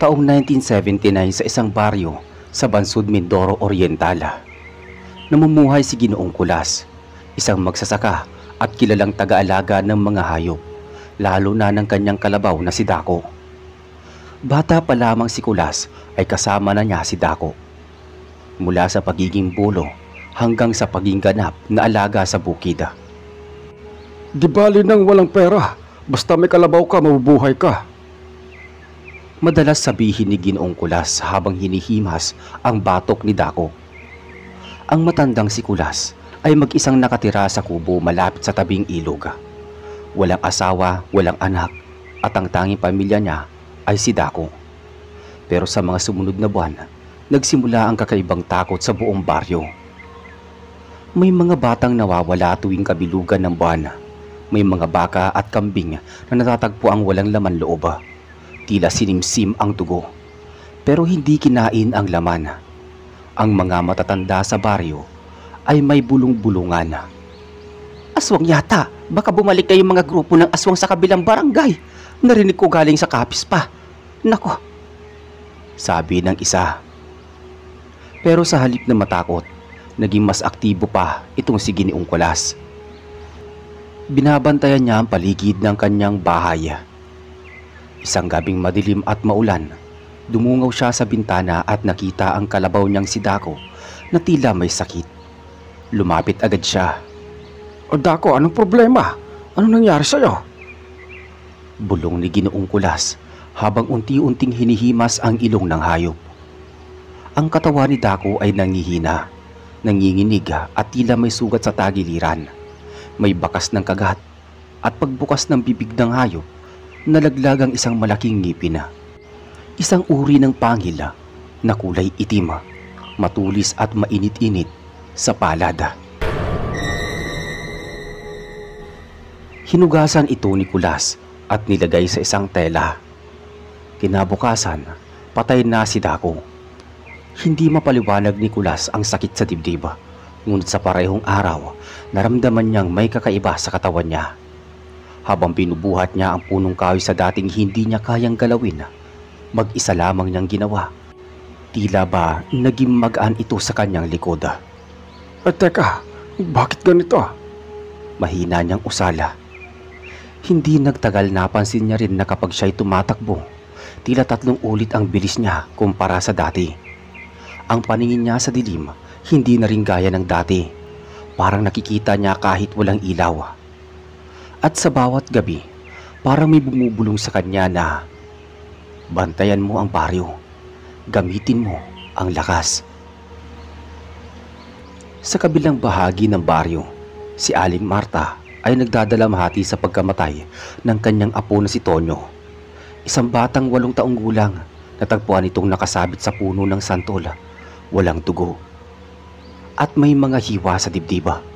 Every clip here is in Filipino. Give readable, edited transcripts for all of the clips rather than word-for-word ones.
Taong 1979 sa isang baryo sa Bansud, Mindoro Oriental. Namumuhay si Ginoong Kulas, isang magsasaka at kilalang taga-alaga ng mga hayop, lalo na ng kanyang kalabaw na si Dako. Bata pa lamang si Kulas ay kasama na niya si Dako. Mula sa pagiging bolo hanggang sa pagiging ganap na alaga sa bukid. Di bali nang walang pera, basta may kalabaw ka, mabubuhay ka. Madalas sabihin ni Ginoong Kulas habang hinihimas ang batok ni Dako. Ang matandang si Kulas ay mag-isang nakatira sa kubo malapit sa tabing ilog. Walang asawa, walang anak, at ang tanging pamilya niya ay si Dako. Pero sa mga sumunod na buwan, nagsimula ang kakaibang takot sa buong baryo. May mga batang nawawala tuwing kabilugan ng buwan. May mga baka at kambing na natatagpo ang walang laman loob. Tila sinimsim ang dugo, pero hindi kinain ang laman. Ang mga matatanda sa baryo ay may bulong-bulungan. Aswang yata, baka bumalik na yung mga grupo ng aswang sa kabilang barangay. Narinig ko galing sa kapis pa. Nako, sabi ng isa. Pero sa halip na matakot, naging mas aktibo pa itong si Ginoong Kulas. Binabantayan niya ang paligid ng kanyang bahay. Isang gabing madilim at maulan, dumungaw siya sa bintana at nakita ang kalabaw niyang si Dako na tila may sakit. Lumapit agad siya. O Dako, anong problema? Anong nangyari sa'yo? Bulong ni Ginoong Kulas habang unti-unting hinihimas ang ilong ng hayop. Ang katawan ni Dako ay nangihina, nanginginig at tila may sugat sa tagiliran. May bakas ng kagat at pagbukas ng bibig ng hayop, nalaglag ang isang malaking ngipin. Isang uri ng pangil na kulay itim, matulis at mainit-init sa palad. Hinugasan ito ni Kulas at nilagay sa isang tela. Kinabukasan, patay na si Dako. Hindi mapaliwanag ni Kulas ang sakit sa dibdib, ngunit sa parehong araw, naramdaman niyang may kakaiba sa katawan niya. Habang binubuhat niya ang punong kahoy sa dating hindi niya kayang galawin, mag-isa lamang niyang ginawa. Tila ba naging magaan ito sa kanyang likod. Teka, bakit ganito? Mahina niyang usala. Hindi nagtagal napansin niya rin na kapag siya'y tumatakbo, tila 3 ulit ang bilis niya kumpara sa dati. Ang paningin niya sa dilim, hindi na rin gaya ng dati. Parang nakikita niya kahit walang ilaw. At sa bawat gabi, parang may bumubulong sa kanya na, bantayan mo ang baryo, gamitin mo ang lakas. Sa kabilang bahagi ng baryo, si Aling Marta ay nagdadalamhati sa pagkamatay ng kanyang apo na si Tonyo. Isang batang 8 taong gulang, natagpuan itong nakasabit sa puno ng santol, walang dugo, at may mga hiwa sa dibdiba.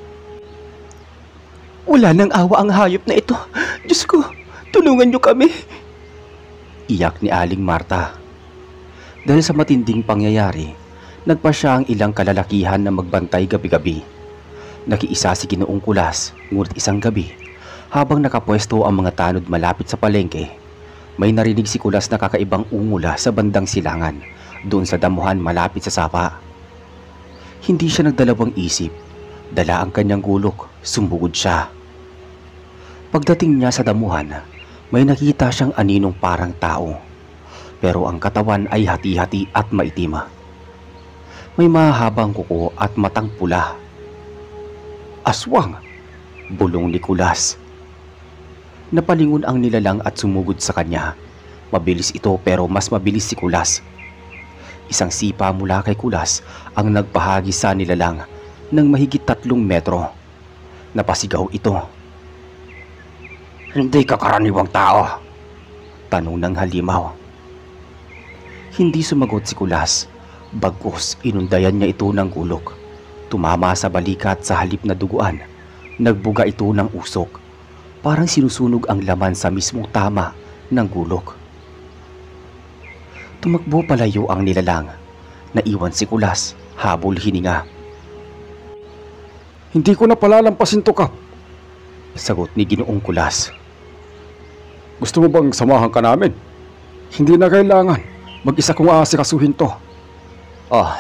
Wala nang awa ang hayop na ito. Diyos ko, tulungan niyo kami. Iyak ni Aling Marta. Dahil sa matinding pangyayari, nagpa siya ang ilang kalalakihan na magbantay gabi-gabi. Nakiisa si Ginoong Kulas, ngunit isang gabi, habang nakapwesto ang mga tanod malapit sa palengke, may narinig si Kulas na kakaibang ungula sa bandang silangan, doon sa damuhan malapit sa sapa. Hindi siya nagdalawang isip, dala ang kanyang gulok, sumbugod siya. Pagdating niya sa damuhan, may nakita siyang aninong parang tao, pero ang katawan ay hati-hati at maitim. May mahabang kuko at matang pula. Aswang, bulong ni Kulas. Napalingon ang nilalang at sumugod sa kanya. Mabilis ito pero mas mabilis si Kulas. Isang sipa mula kay Kulas ang nagpahagi sa nilalang ng mahigit 3 metro. Napasigaw ito. Hindi ka karaniwang tao, tanong ng halimaw. Hindi sumagot si Kulas, bagkus inundayan niya ito ng gulok. Tumama sa balikat sa halip na duguan, nagbuga ito ng usok. Parang sinusunog ang laman sa mismong tama ng gulok. Tumakbo palayo ang nilalang. Naiwan si Kulas, habol hininga. Hindi ko na palalampasin to, Kap, sagot ni Ginoong Kulas. Gusto mo bang samahan ka namin? Hindi na kailangan. Mag-isa kong aasikasuhin to.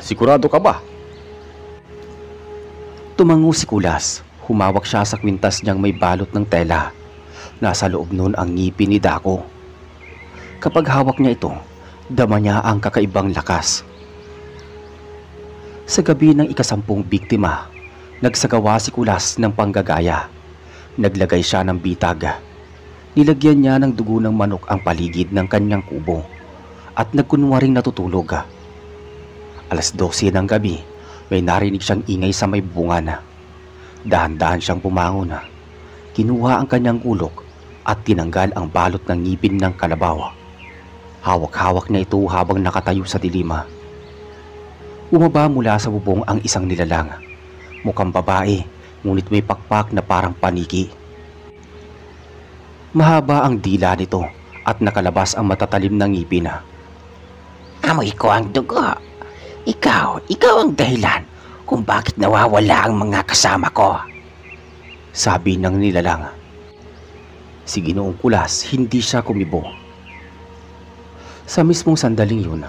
Sigurado ka ba? Tumango si Kulas. Humawak siya sa kwintas niyang may balot ng tela. Nasa loob nun ang ngipin ni Dako. Kapag hawak niya ito, dama niya ang kakaibang lakas. Sa gabi ng ika-10 biktima, nagsagawa si Kulas ng panggagaya. Naglagay siya ng bitag. Nilagyan niya ng dugo ng manok ang paligid ng kanyang kubo at nagkunwaring natutulog. Alas 12 ng gabi, may narinig siyang ingay sa may bungan. Dahan-dahan siyang pumangon. Kinuha ang kanyang gulok at tinanggal ang balot ng ngipin ng kalabaw. Hawak-hawak na ito habang nakatayo sa dilima. Bumaba mula sa bubong ang isang nilalang. Mukhang babae, ngunit may pakpak na parang paniki. Mahaba ang dila nito at nakalabas ang matatalim na ngipin. Amoy ko ang dugo. Ikaw ang dahilan kung bakit nawawala ang mga kasama ko. Sabi ng nilalang. Si Ginoong Kulas hindi siya kumibo. Sa mismong sandaling yun,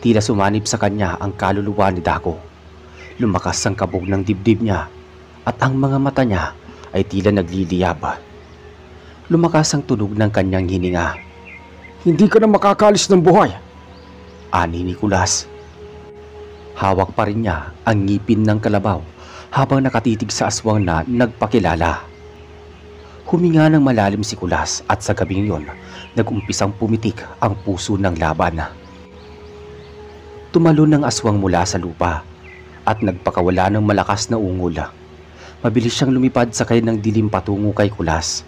tila sumanib sa kanya ang kaluluwa ni Dako. Lumakas ang kabog ng dibdib niya at ang mga mata niya ay tila nagliliyab. Lumakas ang tunog ng kanyang hininga. Hindi ka na makakalis ng buhay. Ani ni Kulas. Hawak pa rin niya ang ngipin ng kalabaw habang nakatitig sa aswang na nagpakilala. Huminga ng malalim si Kulas at sa gabing yon, nag-umpisang pumitik ang puso ng laban. Tumalon ng aswang mula sa lupa at nagpakawala ng malakas na ungol. Mabilis siyang lumipad sakay ng dilim patungo kay Kulas.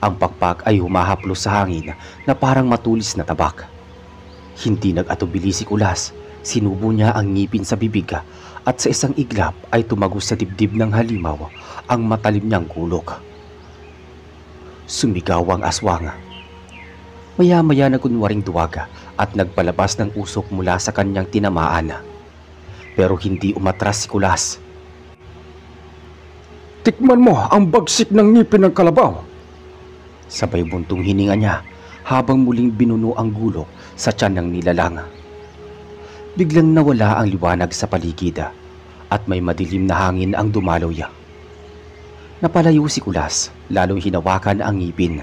Ang pakpak ay humahaplos sa hangin na parang matulis na tabak. Hindi nag-atubili si Kulas. Sinubo niya ang ngipin sa bibig at sa isang iglap ay tumagos sa dibdib ng halimaw ang matalim niyang gulok. Sumigaw ang aswang. Maya-maya nagunwaring duwag at nagpalabas ng usok mula sa kanyang tinamaan. Pero hindi umatras si Kulas. Tikman mo ang bagsik ng ngipin ng kalabaw. Sabay buntong hininga niya habang muling binuno ang gulok sa tiyan ng nilalang. Biglang nawala ang liwanag sa paligid at may madilim na hangin ang dumaloy. Napalayo si Kulas, lalong hinawakan ang ngipin.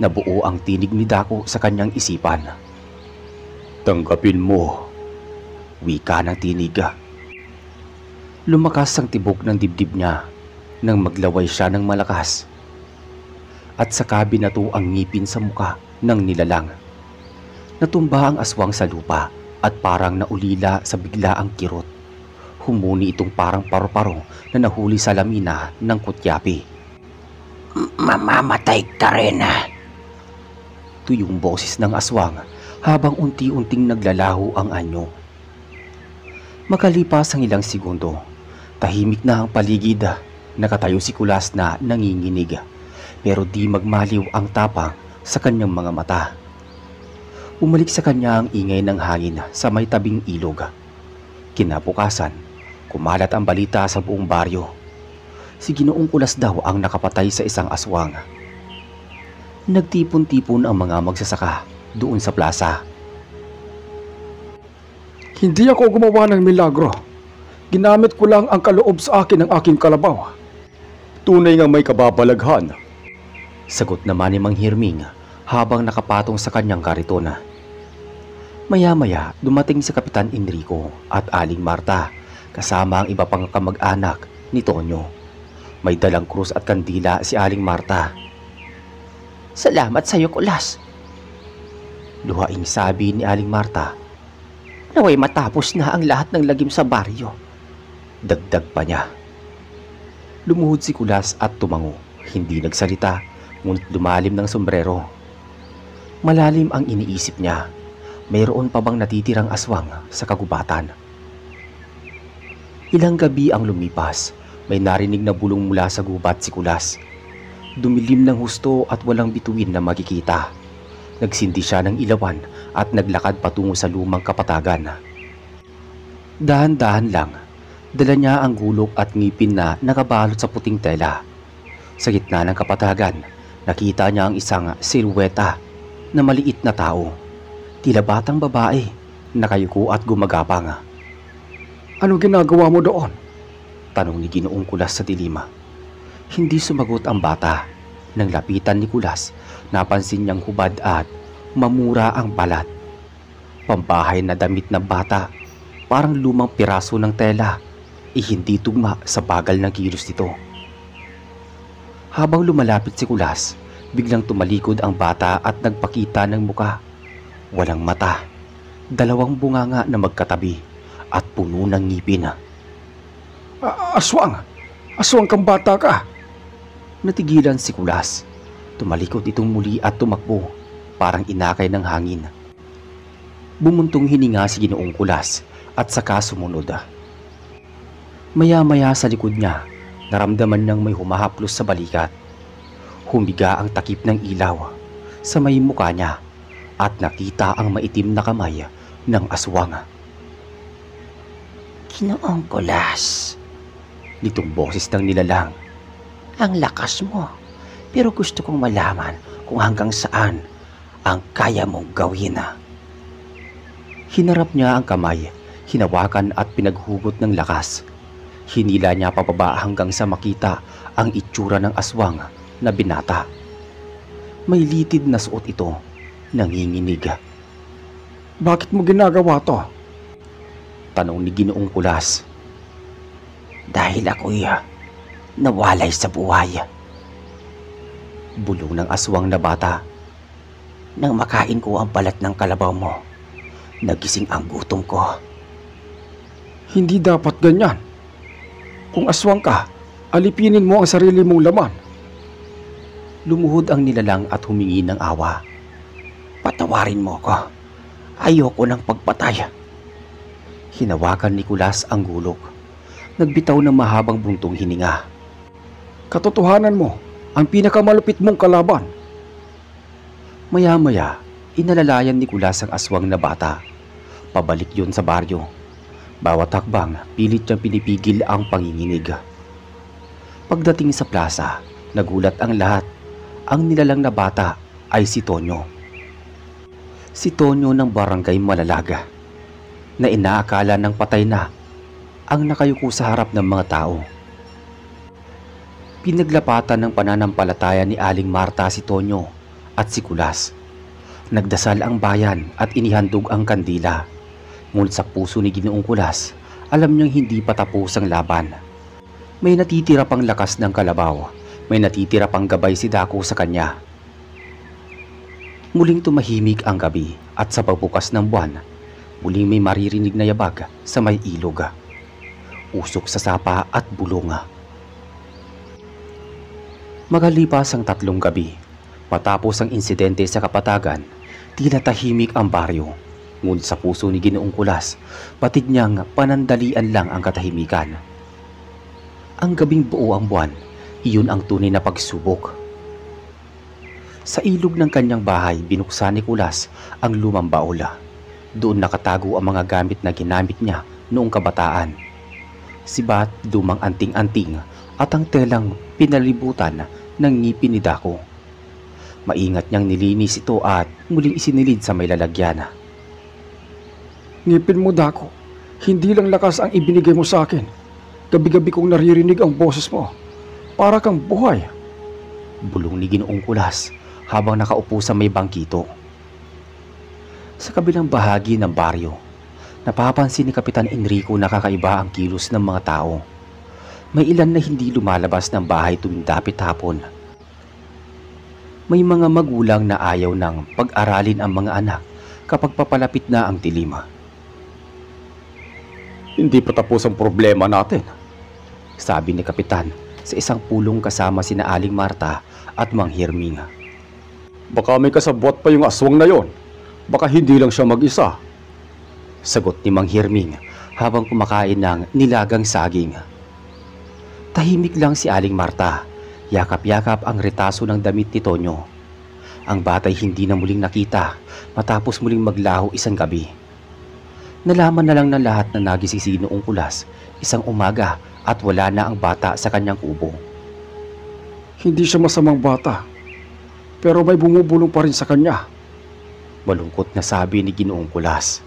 Nabuo ang tinig ni Dako sa kanyang isipan. Tanggapin mo, wika ng tinig. Lumakas ang tibok ng dibdib niya nang maglaway siya ng malakas. At saka binato ang ngipin sa muka ng nilalang. Natumba ang aswang sa lupa at parang naulila sa biglaang kirot. Humuni itong parang paru-paro na nahuli sa lamina ng kutyapi. Mamamatay ka rin. Tuyong boses ng aswang habang unti-unting naglalaho ang anyo. Makalipas ang ilang segundo, tahimik na ang paligid. Nakatayo si Kulas na nanginginig, pero di magmaliw ang tapang sa kanyang mga mata. Umalik sa kanya ang ingay ng hangin sa may tabing ilog. Kinabukasan, kumalat ang balita sa buong baryo. Si Ginoong Kulas daw ang nakapatay sa isang aswang. Nagtipon-tipon ang mga magsasaka doon sa plaza. Hindi ako gumawa ng milagro. Ginamit ko lang ang kaloob sa akin ng aking kalabaw. Tunay nga may kababalaghan, sagot naman ni Mang Hirming habang nakapatong sa kanyang kariton. Maya-maya dumating si Kapitan Enrico at Aling Marta kasama ang iba pang kamag-anak ni Tonyo. May dalang krus at kandila si Aling Marta. Salamat sa iyo, Kulas. Luhaing sabi ni Aling Marta. Naway matapos na ang lahat ng lagim sa baryo. Dagdag pa niya. Lumuhod si Kulas at tumango. Hindi nagsalita, ngunit lumalim ng sombrero. Malalim ang iniisip niya. Mayroon pa bang natitirang aswang sa kagubatan? Ilang gabi ang lumipas, may narinig na bulong mula sa gubat si Kulas. Dumilim ng husto at walang bituin na makikita. Nagsindi siya ng ilawan at naglakad patungo sa lumang kapatagan. Dahan-dahan lang, dala niya ang gulok at ngipin na nakabalot sa puting tela. Sa gitna ng kapatagan, nakita niya ang isang silhueta na maliit na tao. Tila batang babae, nakayuko at gumagapang. Ano ginagawa mo doon? Tanong ni Ginoong Kulas sa dilima. Hindi sumagot ang bata. Nang lapitan ni Kulas, napansin niyang hubad at mamura ang balat. Pambahay na damit ng bata, parang lumang piraso ng tela, hindi tugma sa bagal ng kilos nito. Habang lumalapit si Kulas, biglang tumalikod ang bata at nagpakita ng muka. Walang mata, dalawang bunganga na magkatabi at puno ng ngipin. Aswang! Aswang kang bata ka! Natigilan si Kulas. Tumalikod itong muli at tumakbo, parang inakay ng hangin. Bumuntong hininga si Ginoong Kulas at saka sumunod. Maya-maya sa likod niya, naramdaman niyang may humahaplos sa balikat. Humiga ang takip ng ilaw sa may mukha niya at nakita ang maitim na kamay ng aswang. Ginoong Kulas, Nitong boses ng nilalang. ang lakas mo. Pero gusto kong malaman kung hanggang saan ang kaya mong gawin. Hinarap niya ang kamay, hinawakan at pinaghugot ng lakas. Hinila niya pababa hanggang sa makita ang itsura ng aswang na binata. May litid na suot ito, nanginginig. Bakit mo ginagawa to? Tanong ni Ginoong Kulas. Dahil ako'y nawalay sa buhay. Bulong ng aswang na bata. Nang makain ko ang balat ng kalabaw mo, nagising ang gutom ko. Hindi dapat ganyan. Kung aswang ka, alipinin mo ang sarili mong laman. Lumuhod ang nilalang at humingi ng awa. Patawarin mo ko. Ayoko ng pagpatay. Hinawakan ni Kulas ang gulok. Nagbitaw ng mahabang buntong hininga. Katotohanan mo, ang pinakamalupit mong kalaban. Maya-maya, inalalayan ni Kulas ang aswang na bata. Pabalik yun sa baryo. Bawat hakbang, pilit niyang pinipigil ang panginginig. Pagdating sa plaza, nagulat ang lahat. Ang nilalang na bata ay si Tonyo. Si Tonyo ng barangay Malalaga, na inaakala ng patay na ang nakayuko sa harap ng mga tao. Pinaglapatan ng pananampalataya ni Aling Marta si Tonyo at si Kulas. Nagdasal ang bayan at inihandog ang kandila. Ngunit sa puso ni Ginoong Kulas, alam niyang hindi pa tapos ang laban. May natitira pang lakas ng kalabaw. May natitira pang gabay si Dako sa kanya. Muling tumahimik ang gabi at sa pagbukas ng buwan, muling may maririnig na yabag sa may ilog. Usok sa sapa at bulong. Magalipas ang 3 gabi, matapos ang insidente sa Kapatagan, tila tahimik ang baryo. Ngunit sa puso ni Ginoong Kulas, batid niyang panandalian lang ang katahimikan. Ang gabing buo ang buwan, iyon ang tunay na pagsubok. Sa ilog ng kanyang bahay, binuksan ni Kulas ang lumang baula. Doon nakatago ang mga gamit na ginamit niya noong kabataan. Sibat, lumang anting-anting at ang telang pinalibutan ng ngipin ni Dako. Maingat niyang nilinis ito at muling isinilid sa may lalagyan. Ngipin mo, Dako. Hindi lang lakas ang ibinigay mo sa akin. Gabi-gabi kong naririnig ang boses mo. Para kang buhay. Bulong ni Ginoong Kulas habang nakaupo sa may bangkito. Sa kabilang bahagi ng baryo, napapansin ni Kapitan Enrico na kakaiba ang kilos ng mga tao. May ilan na hindi lumalabas ng bahay tuwing dapit hapon. May mga magulang na ayaw ng pag-aralin ang mga anak kapag papalapit na ang dilim. Hindi pa tapos ang problema natin. Sabi ni Kapitan sa isang pulong kasama sina Aling Marta at Mang Hirming. Baka may kasabwat pa yung aswang na yon. Baka hindi lang siya mag-isa. Sagot ni Mang Hirming habang kumakain ng nilagang saging. Tahimik lang si Aling Marta. Yakap-yakap ang retaso ng damit ni Tonyo. Ang batay hindi na muling nakita matapos muling maglaho isang gabi. Nalaman na lang ng lahat na nagising si Ginoong Kulas isang umaga at wala na ang bata sa kanyang kubo. Hindi siya masamang bata. Pero may bumubulong pa rin sa kanya. Malungkot na sabi ni Ginoong Kulas.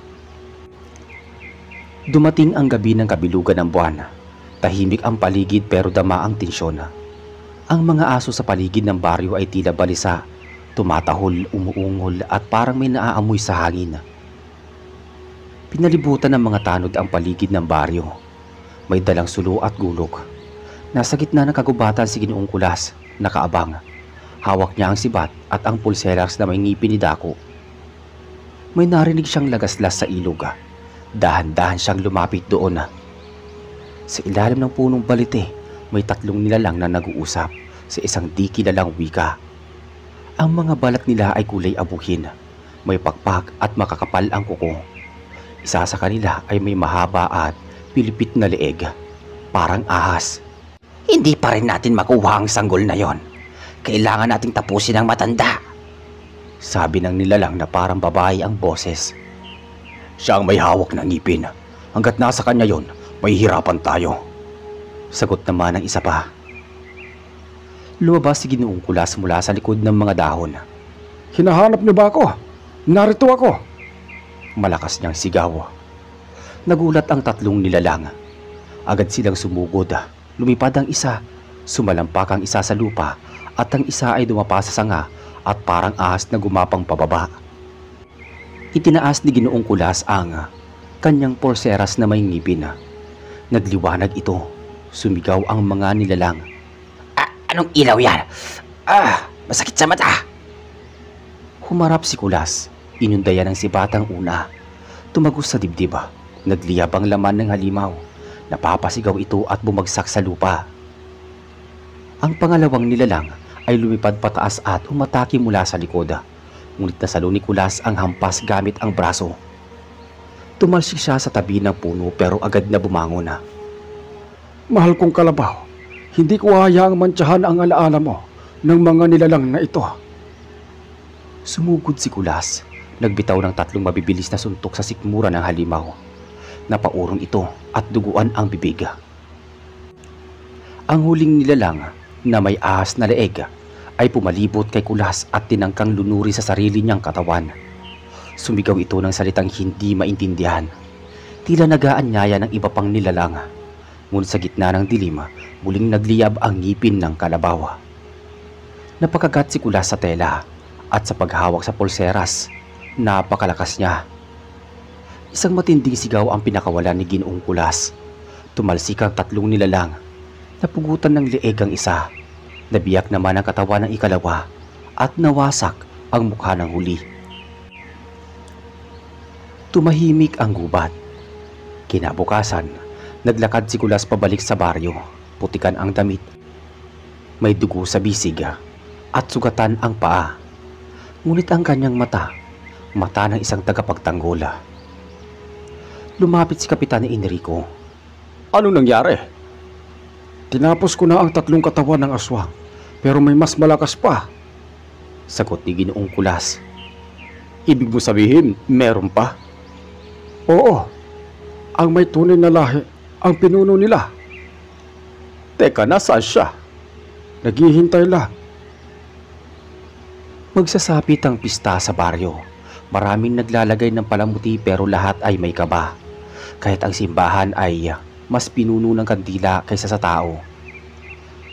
Dumating ang gabi ng kabilugan ng buwan. Tahimik ang paligid pero dama ang tensyon. Ang mga aso sa paligid ng baryo ay tila balisa, tumatahol, umuungol at parang may naaamoy sa hangin. Pinalibutan ng mga tanod ang paligid ng baryo. May dalang sulo at gulok. Nasa gitna ng kagubatan si Ginoong Kulas, nakaabang. Hawak niya ang sibat at ang pulseras na may ngipin ni Dako. May narinig siyang lagaslas sa ilog. Dahan-dahan siyang lumapit doon. Sa ilalim ng punong balite, may 3 nilalang na nag-uusap sa isang di kilalang wika. Ang mga balat nila ay kulay abuhin, may pakpak at makakapal ang kuko. Isa sa kanila ay may mahaba at pilipit na leeg, parang ahas. Hindi pa rin natin makuha ang sanggol na yon. Kailangan nating tapusin ang matanda. Sabi ng nilalang na parang babae ang boses. Siya ang may hawak ng ngipin. Hanggat nasa kanya yon, may hirapan tayo. Sagot naman ng isa pa. Lumabas si Ginoong Kulas mula sa likod ng mga dahon. Hinahanap niyo ba ako? Narito ako. Malakas niyang sigaw. Nagulat ang 3 nilalang. Agad silang sumugod. Lumipad ang isa, sumalampak ang isa sa lupa at ang isa ay dumapa sa sanga at parang ahas na gumapang pababa. Itinaas ni Ginoong Kulas ang kanyang pulseras na may ngipin. Nagliwanag ito. Sumigaw ang mga nilalang. Anong ilaw yan? Masakit sa mata. Humarap si Kulas. Inundayan ng sibatang una. Tumagos sa dibdib. Nagliyab ang laman ng halimaw. Napapasigaw ito at bumagsak sa lupa. Ang pangalawang nilalang ay lumipad pataas at umatake mula sa likod. Ngunit nasalo ni Kulas ang hampas gamit ang braso. Tumalsik siya sa tabi ng puno pero agad na bumangon. Mahal kong kalabaw, hindi ko hayaang mantsahan ang alaala mo ng mga nilalang na ito. Sumugod si Kulas. Nagbitaw ng 3 mabibilis na suntok sa sikmura ng halimaw. Napaurong ito at duguan ang bibig. Ang huling nilalang na may ahas na leeg ay pumalibot kay Kulas at tinangkang lunuri sa sarili niyang katawan. Sumigaw ito ng salitang hindi maintindihan. Tila nag-aanyaya ng iba pang nilalang. Ngunit sa gitna ng dilim, muling nagliyab ang ngipin ng kalabaw. Napakagat si Kulas sa tela at sa paghawak sa pulseras, napakalakas niya. Isang matinding sigaw ang pinakawalan ni Ginoong Kulas. Tumalsik ang 3 nilalang. Napugutan ng leeg ang isa. Nabiyak naman ang katawan ng ikalawa at nawasak ang mukha ng huli. Tumahimik ang gubat. Kinabukasan, naglakad si Kulas pabalik sa baryo. Putikan ang damit. May dugo sa bisig at sugatan ang paa. Ngunit ang kanyang mata ng isang tagapagtanggol. Lumapit si Kapitan Enrico. Anong nangyari? Tinapos ko na ang 3 katawan ng aswang, pero may mas malakas pa. Sagot ni Ginoong Kulas. Ibig mo sabihin, meron pa? Oo, ang may tunay na lahi ang pinuno nila. Teka, nasaan siya? Naghihintay lang. Magsasapit ang pista sa baryo. Maraming naglalagay ng palamuti pero lahat ay may kaba. Kahit ang simbahan ay mas pinuno ng kandila kaysa sa tao.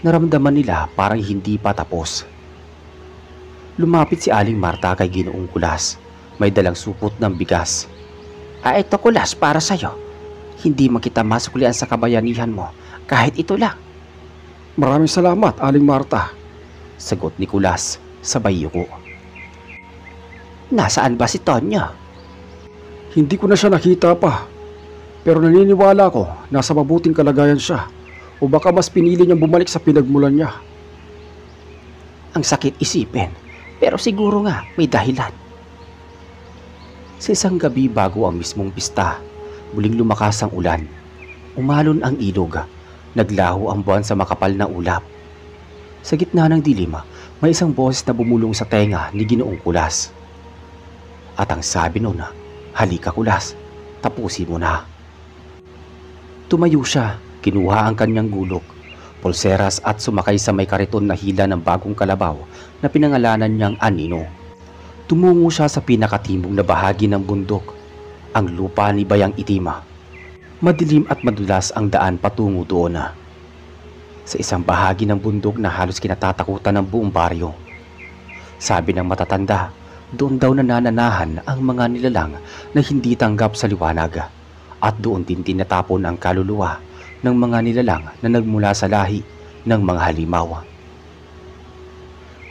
Naramdaman nila parang hindi pa tapos. Lumapit si Aling Marta kay Ginoong Kulas. May dalang supot ng bigas. Ito Kulas para sa'yo. Hindi man kita masuklian sa kabayanihan mo, kahit ito lang. Maraming salamat, Aling Marta. Sagot ni Kulas, sabay yuko. Nasaan ba si Tonyo? Hindi ko na siya nakita pa. Pero naniniwala ko nasa mabuting kalagayan siya. O baka mas pinili niyang bumalik sa pinagmulan niya. Ang sakit isipin, pero siguro nga may dahilan. Sa isang gabi bago ang mismong pista, muling lumakas ang ulan. Umalon ang ilog. Naglaho ang buwan sa makapal na ulap. Sa gitna ng dilim, may isang boses na bumulong sa tenga ni Ginoong Kulas. At ang sabi noon, halika Kulas, tapusin mo na. Tumayo siya, kinuha ang kanyang gulok, pulseras at sumakay sa may kariton na hila ng bagong kalabaw na pinangalanan niyang Anino. Tumungo siya sa pinakatimog na bahagi ng bundok, ang lupa ni Bayang Itima. Madilim at madulas ang daan patungo doon sa isang bahagi ng bundok na halos kinatatakutan ng buong baryo. Sabi ng matatanda, doon daw nanananahan ang mga nilalang na hindi tanggap sa liwanag at doon din tinatapon ang kaluluwa ng mga nilalang na nagmula sa lahi ng mga halimaw.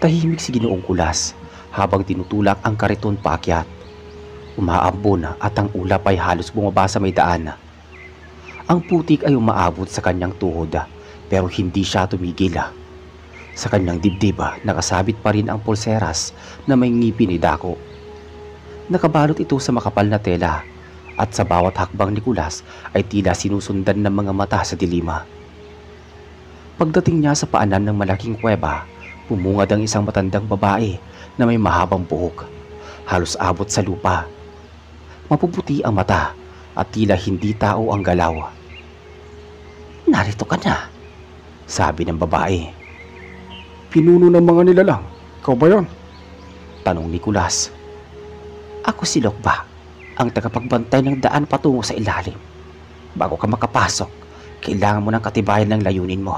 Tahimik si Ginoong Kulas habang tinutulak ang kariton paakyat. Umaambon at ang ulap ay halos bumaba sa may daan. Ang putik ay umaabot sa kanyang tuhod pero hindi siya tumigil. Sa kanyang dibdib nakasabit pa rin ang pulseras na may ngipin ni Dako. Nakabalot ito sa makapal na tela at sa bawat hakbang ni Kulas ay tila sinusundan ng mga mata sa dilima. Pagdating niya sa paanan ng malaking kuweba, pumungad ang isang matandang babae na may mahabang buhok, halos abot sa lupa. Mapuputi ang mata at tila hindi tao ang galaw. Narito ka na, sabi ng babae. Pinuno ng mga nilalang. Ikaw ba yon? Tanong ni Kulas. Ako si Lokba, ang tagapagbantay ng daan patungo sa ilalim. Bago ka makapasok, kailangan mo ng katibayan ng layunin mo.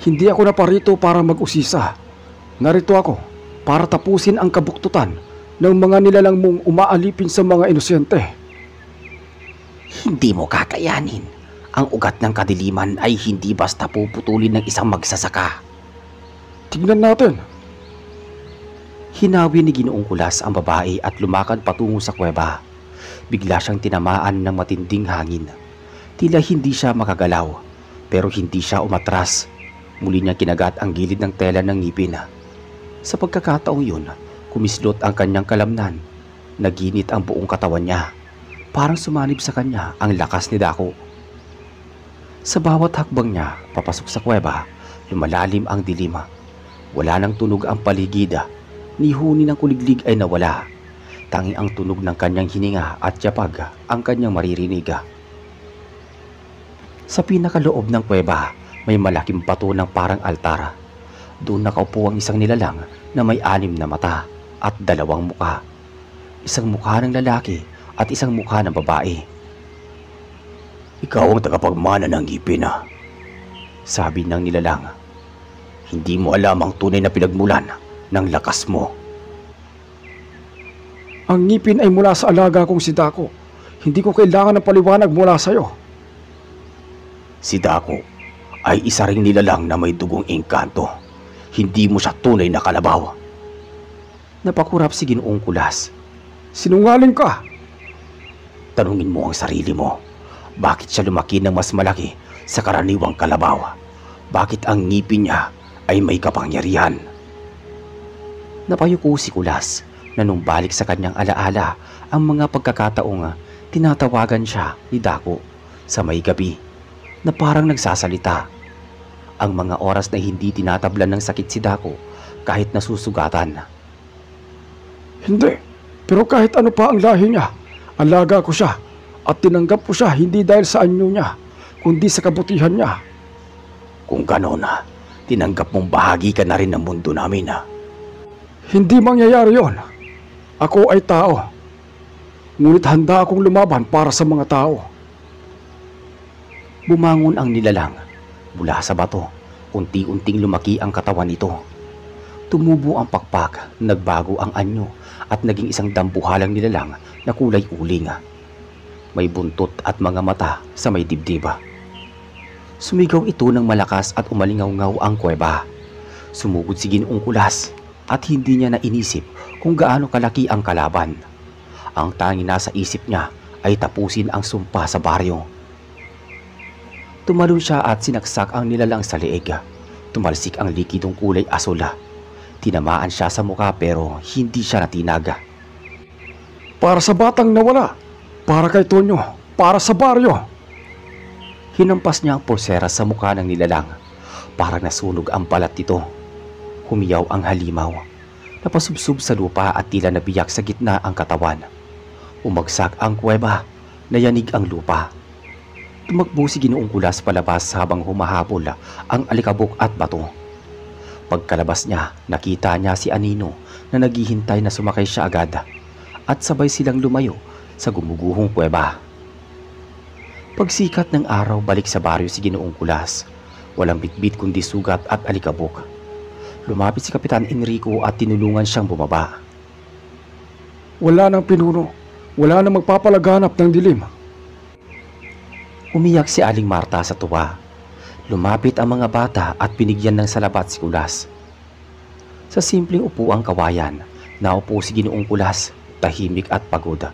Hindi ako naparito para mag-usisa. Narito ako para tapusin ang kabuktutan ng mga nilalang mong umaalipin sa mga inosente. Hindi mo kakayanin. Ang ugat ng kadiliman ay hindi basta puputulin ng isang magsasaka. Tignan natin. Hinawi ni Ginoong Kulas ang babae at lumakad patungo sa kuweba. Bigla siyang tinamaan ng matinding hangin. Tila hindi siya makagalaw, pero hindi siya umatras. Muli niya kinagat ang gilid ng tela ng ngipin. Sa pagkakataong yun, kumislot ang kanyang kalamnan. Naginit ang buong katawan niya. Parang sumanib sa kanya ang lakas ni Dako. Sa bawat hakbang niya papasok sa kuweba, lumalalim ang dilima. Wala nang tunog ang paligid. Ni huni ng kuliglig ay nawala. Tanging ang tunog ng kanyang hininga at yapag ang kanyang maririnig. Sa pinakaloob ng kuweba, may malaking bato ng parang altar. Doon nakaupo ang isang nilalang na may 6 na mata at 2 muka. Isang mukha ng lalaki at isang mukha ng babae. Ikaw ang tagapagmana ng ngipin, sabi ng nilalang. Hindi mo alam ang tunay na pinagmulan ng lakas mo. Ang ngipin ay mula sa alaga kong si Dako. Hindi ko kailangan ng paliwanag mula sa iyo. Si Dako ay isa ring nilalang na may dugong engkanto. Hindi mo siya tunay na kalabaw. Napakurap si Ginoong Kulas. Sinungaling ka. Tanungin mo ang sarili mo. Bakit siya lumaki ng mas malaki sa karaniwang kalabaw? Bakit ang ngipin niya ay may kapangyarihan? Napayuko si Kulas na nung balik sa kanyang alaala ang mga pagkakataong tinatawagan siya ni Dako sa may gabi na parang nagsasalita. Ang mga oras na hindi tinatablan ng sakit si Dako kahit nasusugatan. Hindi, pero kahit ano pa ang lahi niya, alaga ko siya. At tinanggap ko siya hindi dahil sa anyo niya, kundi sa kabutihan niya. Kung gano'n tinanggap mong bahagi ka na rin ng mundo namin. Hindi mangyayari yon. Ako ay tao. Ngunit handa akong lumaban para sa mga tao. Bumangon ang nilalang. Mula sa bato, unti-unting lumaki ang katawan nito. Tumubo ang pakpak, nagbago ang anyo at naging isang dambuhalang nilalang na kulay uling. May buntot at mga mata sa may dibdib. Sumigaw ito ng malakas at umalingaw-ngaw ang kuweba. Sumugod si Ginoong Kulas at hindi niya nainisip kung gaano kalaki ang kalaban. Ang tanging nasa isip niya ay tapusin ang sumpa sa baryo. Tumalon siya at sinaksak ang nilalang sa leeg. Tumalsik ang likidong kulay asul. Tinamaan siya sa muka pero hindi siya natinaga. Para sa batang nawala. Para kay Tonyo, para sa baryo. Hinampas niya ang pulseras sa mukha ng nilalang. Parang nasunog ang balat nito. Humiyaw ang halimaw. Napasubsob sa lupa at tila nabiyak sa gitna ang katawan. Umagsak ang kuweba. Nayanig ang lupa. Tumakbo si Ginoong Kulas palabas habang humahabol ang alikabok at bato. Pagkalabas niya, nakita niya si Anino na naghihintay na sumakay siya agad at sabay silang lumayo sa gumuguhong kuweba. Pagsikat ng araw, balik sa baryo si Ginoong Kulas. Walang bitbit kundi sugat at alikabok. Lumapit si Kapitan Enrico at tinulungan siyang bumaba. Wala nang pinuno. Wala nang magpapalaganap ng dilim. Umiyak si Aling Marta sa tuwa. Lumapit ang mga bata at binigyan ng salabat si Kulas. Sa simpleng upuang kawayan, naupo si Ginoong Kulas, tahimik at pagod.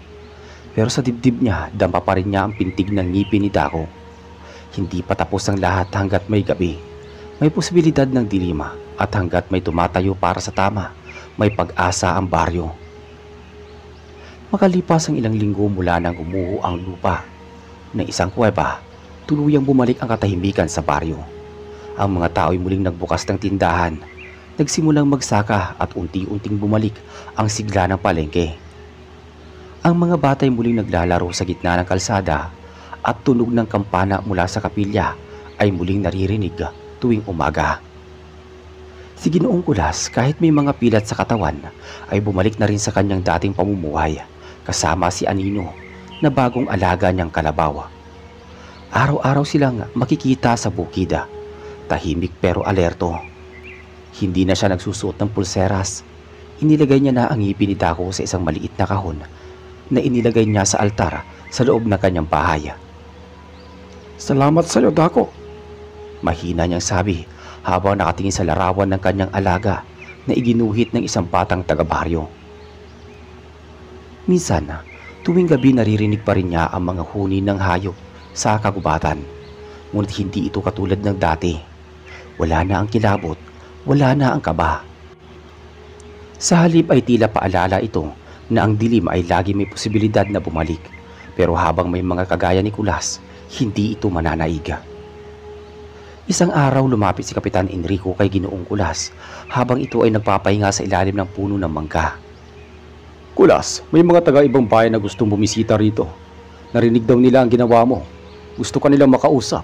Pero sa dibdib niya, dampa pa rin niya ang pintig ng ngipin ni Dako. Hindi pa tapos ang lahat hanggat may gabi. May posibilidad ng dilima at hanggat may tumatayo para sa tama, may pag-asa ang baryo. Makalipas ang ilang linggo mula nang gumuho ang lupa ng isang kuweba, tuluyang bumalik ang katahimikan sa baryo. Ang mga tao'y muling nagbukas ng tindahan, nagsimulang magsaka at unti-unting bumalik ang sigla ng palengke. Ang mga batay muling naglalaro sa gitna ng kalsada at tunog ng kampana mula sa kapilya ay muling naririnig tuwing umaga. Si Ginoong Kulas, kahit may mga pilat sa katawan, ay bumalik na rin sa kanyang dating pamumuhay kasama si Anino na bagong alaga niyang kalabaw. Araw-araw silang makikita sa bukid, tahimik pero alerto. Hindi na siya nagsusuot ng pulseras. Inilagay niya na ang ngipin ni Dako sa isang maliit na kahon na inilagay niya sa altar sa loob ng kanyang bahay. Salamat sa iyo, Dako. Mahina niyang sabi habang nakatingin sa larawan ng kanyang alaga na iginuhit ng isang batang taga-baryo. Minsan, tuwing gabi naririnig pa rin niya ang mga huni ng hayop sa kagubatan. Ngunit hindi ito katulad ng dati. Wala na ang kilabot, wala na ang kaba. Sa halip ay tila paalala ito na ang dilim ay lagi may posibilidad na bumalik. Pero habang may mga kagaya ni Kulas, hindi ito mananaig. Isang araw lumapit si Kapitan Enrico kay Ginoong Kulas habang ito ay nagpapahinga sa ilalim ng puno ng mangga. Kulas, may mga taga-ibang bayan na gustong bumisita rito. Narinig daw nila ang ginawa mo. Gusto ka nilang makausap.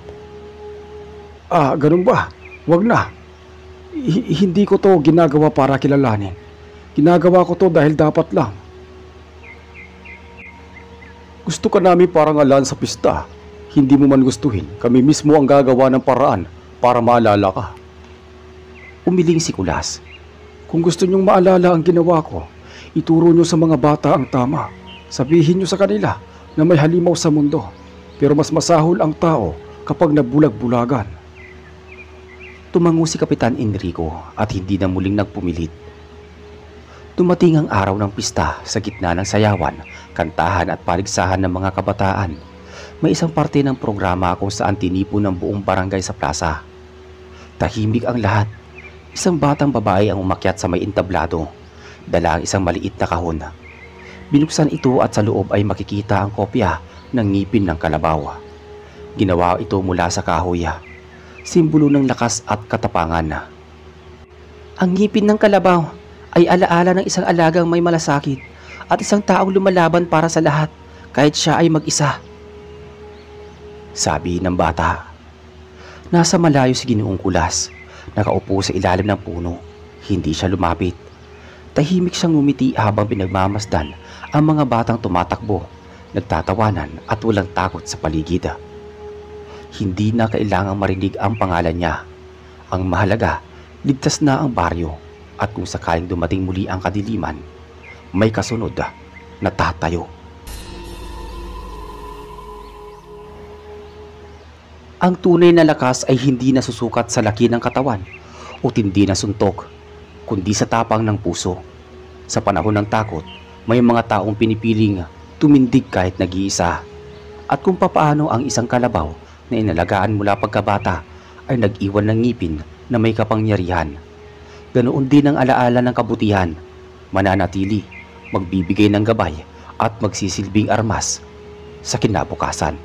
Ganun ba? Wag na. Hindi ko to ginagawa para kilalanin. Ginagawa ko to dahil dapat lang. Gusto ka namin parangalan sa pista. Hindi mo man gustuhin, kami mismo ang gagawa ng paraan para maalala ka. Umiling si Kulas. Kung gusto nyong maalala ang ginawa ko, ituro nyo sa mga bata ang tama. Sabihin nyo sa kanila na may halimaw sa mundo, pero mas masahol ang tao kapag nabulag-bulagan. Tumango si Kapitan Enrico at hindi na muling nagpumilit. Dumating ang araw ng pista sa gitna ng sayawan, kantahan at paligsahan ng mga kabataan. May isang parte ng programa kung saan tinipon ng buong barangay sa plaza. Tahimik ang lahat. Isang batang babae ang umakyat sa may entablado. Dala ang isang maliit na kahon. Binuksan ito at sa loob ay makikita ang kopya ng ngipin ng kalabaw. Ginawa ito mula sa kahoy. Simbolo ng lakas at katapangan. Ang ngipin ng kalabaw ay alaala ng isang alagang may malasakit at isang taong lumalaban para sa lahat kahit siya ay mag-isa. Sabi ng bata. Nasa malayo si Ginoong Kulas, nakaupo sa ilalim ng puno. Hindi siya lumapit. Tahimik siyang ngumiti habang pinagmamasdan ang mga batang tumatakbo, nagtatawanan at walang takot sa paligid. Hindi na kailangang marinig ang pangalan niya. Ang mahalaga, ligtas na ang baryo at kung sakaling dumating muli ang kadiliman, may kasunod na tatayo. Ang tunay na lakas ay hindi nasusukat sa laki ng katawan o tindi na suntok, kundi sa tapang ng puso. Sa panahon ng takot, may mga taong pinipiling tumindig kahit nag-iisa. At kung papaano ang isang kalabaw na inalagaan mula pagkabata ay nag-iwan ng ngipin na may kapangyarihan. Ganoon din ang alaala ng kabutihan, mananatili, magbibigay ng gabay at magsisilbing armas sa kinabukasan.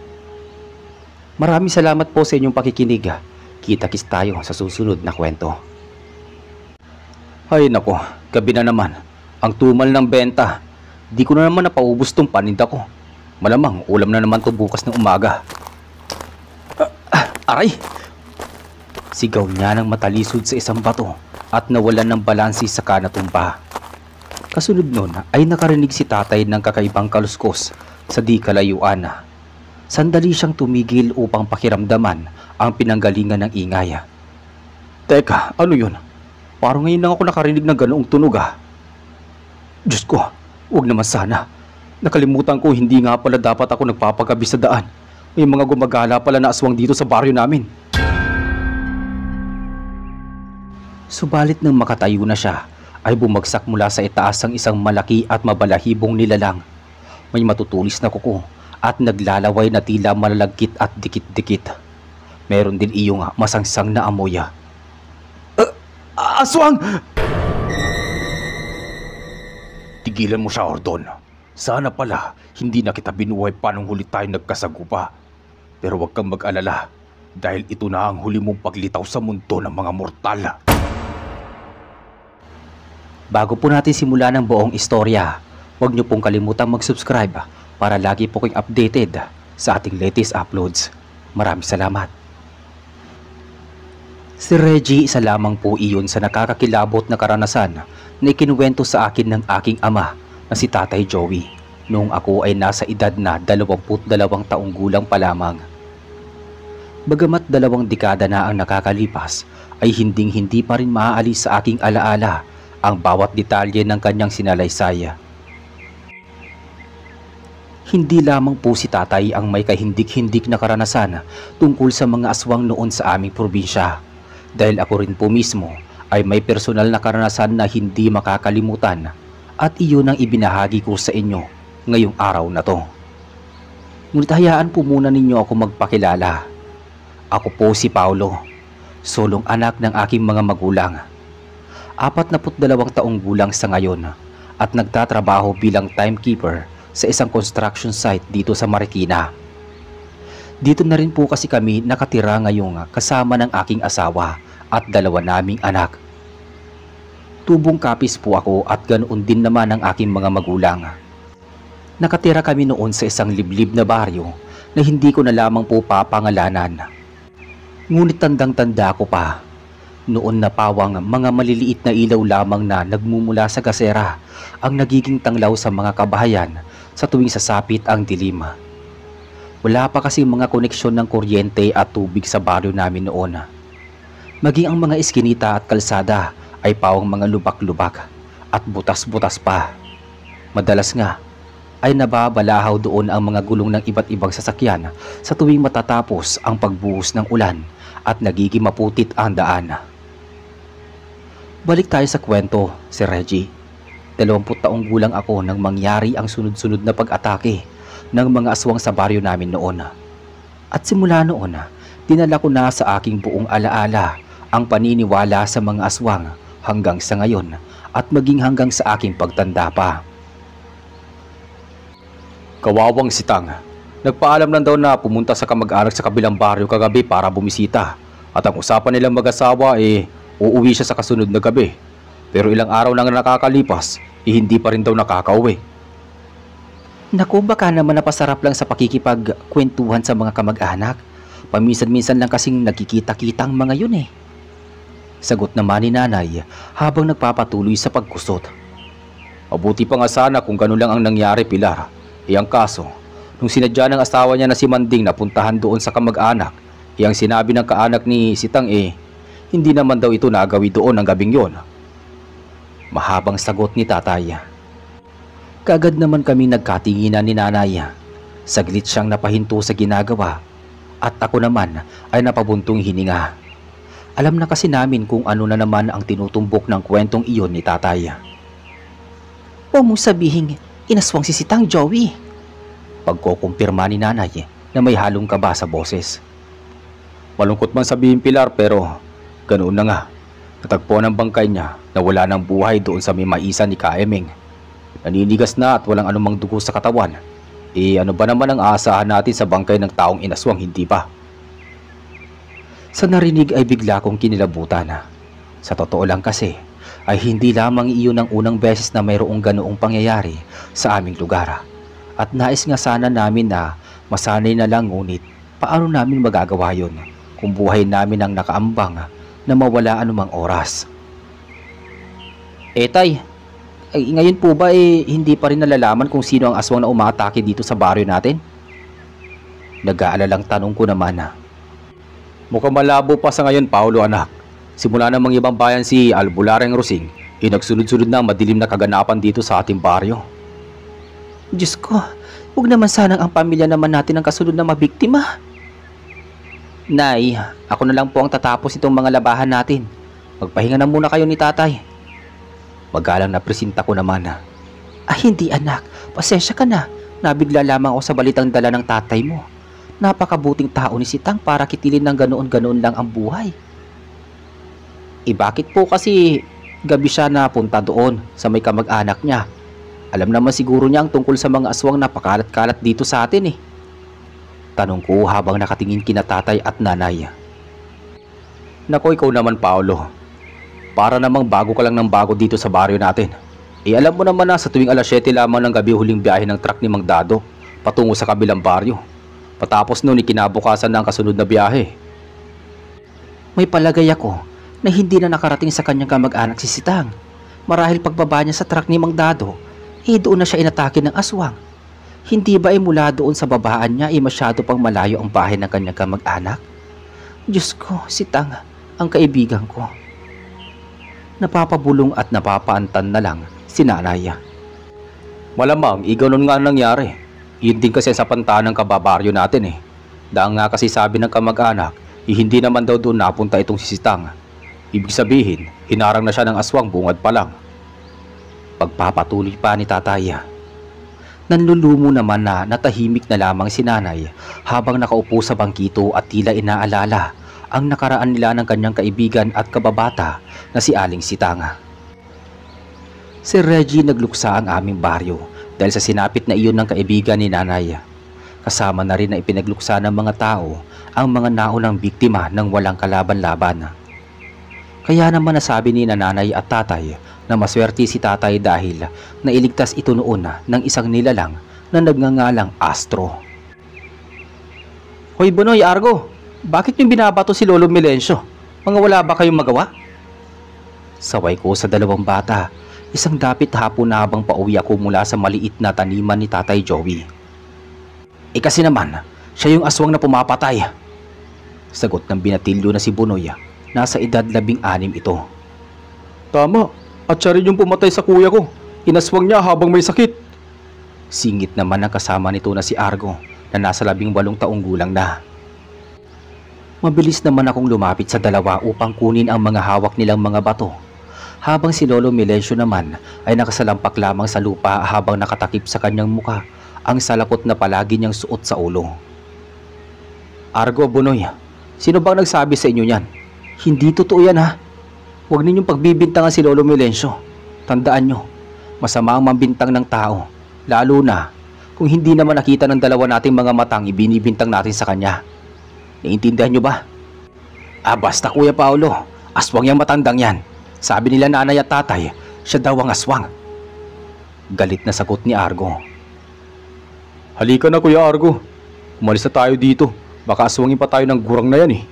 Maraming salamat po sa inyong pakikinig. Kita-kits tayo sa susunod na kwento. Ay nako, gabi na naman. Ang tumal ng benta. Di ko na naman napaubos tong paninda ko. Malamang ulam na naman to bukas ng umaga. Aray! Sigaw niya ng matalisod sa isang bato at nawalan ng balansi sa kanatumba. Kasunod nun ay nakarinig si tatay ng kakaibang kaluskos sa di kalayuan. Sandali siyang tumigil upang pakiramdaman ang pinanggalingan ng ingay. Teka, ano yun? Parang ngayon lang ako nakarinig ng ganoong tunog Diyos ko, huwag naman sana. Nakalimutan ko hindi nga pala dapat ako nagpapagabi sa daan. May mga gumagala pala na aswang dito sa baryo namin. Subalit nang makatayo na siya, ay bumagsak mula sa itaas ang isang malaki at mabalahibong nilalang. May matutulis na kuko at naglalaway na tila malalagkit at dikit-dikit. Meron din iyong masangsang na amoy. Aswang! Tigilan mo siya, Ordon. Sana pala hindi na kita binuhay pa nung huli tayo nagkasagupa. Pero huwag kang mag-alala dahil ito na ang huli mong paglitaw sa mundo ng mga mortal. Bago po natin simulan ang buong istorya, huwag niyo pong kalimutang mag-subscribe para lagi po kayong updated sa ating latest uploads. Maraming salamat. Si Reggie, isa lamang po iyon sa nakakakilabot na karanasan na ikinuwento sa akin ng aking ama na si Tatay Joey noong ako ay nasa edad na 22 taong gulang pa lamang. Bagamat 2 dekada na ang nakakalipas, ay hinding-hindi pa rin maaalis sa aking alaala ang bawat detalye ng kanyang sinalaysay. Hindi lamang po si Tatay ang may kahindik-hindik na karanasan tungkol sa mga aswang noon sa aming probinsya. Dahil ako rin po mismo ay may personal na karanasan na hindi makakalimutan at iyon ang ibinahagi ko sa inyo ngayong araw na to. Ngunit hayaan po muna ninyo ako magpakilala. Ako po si Paulo, solong anak ng aking mga magulang. 42 taong gulang sa ngayon at nagtatrabaho bilang timekeeper sa isang construction site dito sa Marikina. Dito na rin po kasi kami nakatira ngayong kasama ng aking asawa at 2 naming anak. Tubong kapis po ako at ganoon din naman ang aking mga magulang. Nakatira kami noon sa isang liblib na baryo na hindi ko na lamang po papangalanan. Ngunit tandang-tanda ko pa, noon na pawang mga maliliit na ilaw lamang na nagmumula sa gasera ang nagiging tanglaw sa mga kabahayan sa tuwing sasapit ang dilim. Wala pa kasi mga koneksyon ng kuryente at tubig sa baryo namin noon. Maging ang mga iskinita at kalsada ay pawang mga lubak-lubak at butas-butas pa. Madalas nga ay nababalahaw doon ang mga gulong ng iba't ibang sasakyan sa tuwing matatapos ang pagbuhos ng ulan at nagiging maputit ang daan. Balik tayo sa kwento, si Reggie. 20 taong gulang ako nang mangyari ang sunod-sunod na pag-atake ng mga aswang sa baryo namin noon. At simula noon, dinala ko na sa aking buong alaala ang paniniwala sa mga aswang hanggang sa ngayon at maging hanggang sa aking pagtanda pa. Kawawang si Tang. Nagpaalam lang daw na pumunta sa kamag-anak sa kabilang baryo kagabi para bumisita. At ang usapan nilang mag-asawa uuwi siya sa kasunod na gabi. Pero ilang araw nang nakakalipas, hindi pa rin daw nakakauwi. Naku, baka naman napasarap lang sa pakikipagkwentuhan sa mga kamag-anak. Paminsan-minsan lang kasing nagkikita-kita ang mga yun Sagot naman ni nanay habang nagpapatuloy sa pagkusot. Mabuti pa nga sana kung gano'n lang ang nangyari, Pilar. Ang kaso, nung sinadya ng asawa niya na si Manding na puntahan doon sa kamag-anak, ang sinabi ng kaanak ni Sitang hindi naman daw ito nagawi doon ang gabing yon. Mahabang sagot ni Tatay. Kaagad naman kami nagkatinginan ni nanay. Saglit siyang napahinto sa ginagawa at ako naman ay napabuntong hininga. Alam na kasi namin kung ano na naman ang tinutumbok ng kwentong iyon ni Tatay. Huwag mong sabihin inaswang si Sitang, Joey. Pagkukumpirma ni nanay na may halong kaba sa boses. Malungkot man sabihin, Pilar, pero ganoon na nga. Natagpuan ang bangkay niya na wala ng buhay doon sa may maisa ni Kaemeng. Naninigas na at walang anumang dugo sa katawan. Ano ba naman ang aasahan natin sa bangkay ng taong inaswang, hindi ba? Sa narinig ay bigla kong kinilabutan. Sa totoo lang kasi ay hindi lamang iyon ang unang beses na mayroong ganoong pangyayari sa aming lugar. At nais nga sana namin na masanay na lang, ngunit paano namin magagawa yon kung buhay namin ang nakaambang na mawala anumang oras? Tay, ngayon po ba hindi pa rin nalalaman kung sino ang aswang na umaatake dito sa baryo natin? Nag-aalalang tanong ko naman. Mukhang malabo pa sa ngayon, Paolo anak. Simula namang ibang bayan si Albulareng Rosing, nagsunod-sunod na madilim na kaganapan dito sa ating baryo. Diyos ko, huwag naman sanang ang pamilya naman natin ang kasunod na mabiktima. Nay, ako na lang po ang tatapos itong mga labahan natin. Magpahinga na muna kayo ni tatay. Magalang na presenta ko naman. Hindi anak, pasensya ka na. Nabigla lamang ako sa balitang dala ng tatay mo. Napakabuting tao ni Sitang para kitilin ng ganoon-ganoon lang ang buhay. Bakit po kasi gabi siya napunta doon sa may kamag-anak niya? Alam naman siguro niya ang tungkol sa mga aswang na pakalat-kalat dito sa atin eh. Tanong ko habang nakatingin kina tatay at nanay. Nako, ikaw naman Paolo. Para namang bago ka lang ng bago dito sa baryo natin. Alam mo naman na sa tuwing alas 7 lamang ng gabi huling biyahe ng truck ni Mang Dado patungo sa kabilang baryo. Patapos noon kinabukasan na ang kasunod na biyahe. May palagay ako na hindi na nakarating sa kanyang kamag-anak si Sitang. Marahil pagbaba niya sa truck ni Mang Dado, doon na siya inatake ng aswang. Hindi ba mula doon sa babaan niya masyado pang malayo ang bahay ng kanyang kamag-anak? Diyos ko, Sitang, ang kaibigan ko. Napapabulong at napapaantan na lang si nanay. Malamang, iganon nga nangyari. Yun din kasi sa pantanang kababaryo natin eh. Dahil nga kasi sabi ng kamag-anak, hindi naman daw doon napunta itong si Sitang. Ibig sabihin, hinarang na siya ng aswang bungad pa lang. Pagpapatuloy pa ni tatay. Nanlulumo naman na natahimik na lamang si nanay habang nakaupo sa bangkito at tila inaalala ang nakaraan nila ng kanyang kaibigan at kababata na si Aling Sitang. Si Reggie nagluksa ang aming baryo dahil sa sinapit na iyon ng kaibigan ni nanay. Kasama na rin na ipinagluksa ng mga tao ang mga naunang biktima ng walang kalaban-laban. Kaya naman nasabi ni nanay at tatay na maswerte si tatay dahil nailigtas ito noon ng isang nilalang na nagngangalang Astro. Hoy Bonoy, Argo, bakit yung binabato si Lolo Melencio? Mga wala ba kayong magawa? Saway ko sa dalawang bata, isang dapit hapon na habang pauwi ako mula sa maliit na taniman ni Tatay Joey. Kasi naman, siya yung aswang na pumapatay. Sagot ng binatilyo na si Bonoy, nasa edad 16 ito. Tama, at siya rin yung pumatay sa kuya ko. Inaswang niya habang may sakit. Singit naman ang kasama nito na si Argo na nasa 18 taong gulang na. Mabilis naman akong lumapit sa dalawa upang kunin ang mga hawak nilang mga bato. Habang si Lolo Melencio naman ay nakasalampak lamang sa lupa habang nakatakip sa kanyang muka ang salakot na palagi niyang suot sa ulo. Argo, Bonoy, sino bang nagsabi sa inyo yan? Hindi totoo yan ha. Huwag ninyong pagbibintangan si Lolo Melencio. Tandaan nyo, masama ang mambintang ng tao, lalo na kung hindi naman nakita ng dalawa nating mga matang ibinibintang natin sa kanya. Naiintindihan nyo ba? Basta Kuya Paolo, aswang yung matandang yan. Sabi nila nanay at tatay, siya daw ang aswang. Galit na sagot ni Argo. Halika na Kuya Argo, umalis na tayo dito. Baka aswangin pa tayo ng gurang na yan eh.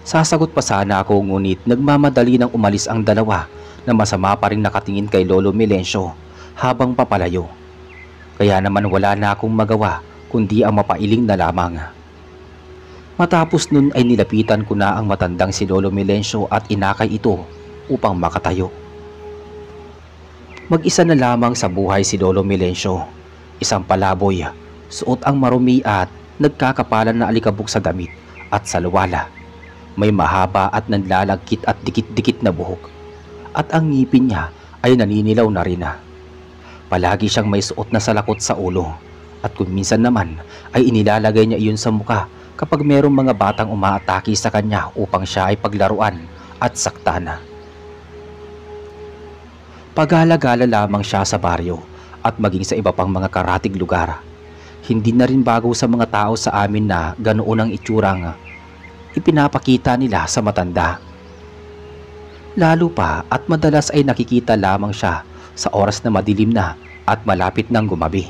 Sasagot pa sana ako ngunit nagmamadali nang umalis ang dalawa na masama pa rin nakatingin kay Lolo Melencio habang papalayo. Kaya naman wala na akong magawa kundi ang mapailing na lamang. Matapos nun ay nilapitan ko na ang matandang si Lolo Melencio at inakay ito upang makatayo. Mag-isa na lamang sa buhay si Lolo Melencio, isang palaboy, suot ang marumi at nagkakapalan na alikabok sa damit at sa luwala. May mahaba at nanlalagkit at dikit-dikit na buhok. At ang ngipin niya ay naninilaw na rin. Palagi siyang may suot na salakot sa ulo. At kung minsan naman ay inilalagay niya iyon sa muka kapag merong mga batang umaatake sa kanya upang siya ay paglaruan at saktan. Pagala-gala lamang siya sa baryo at maging sa iba pang mga karatig lugar. Hindi na rin bago sa mga tao sa amin na ganoon ang itsurang ipinapakita nila sa matanda. Lalo pa at madalas ay nakikita lamang siya sa oras na madilim na at malapit ng gumabi.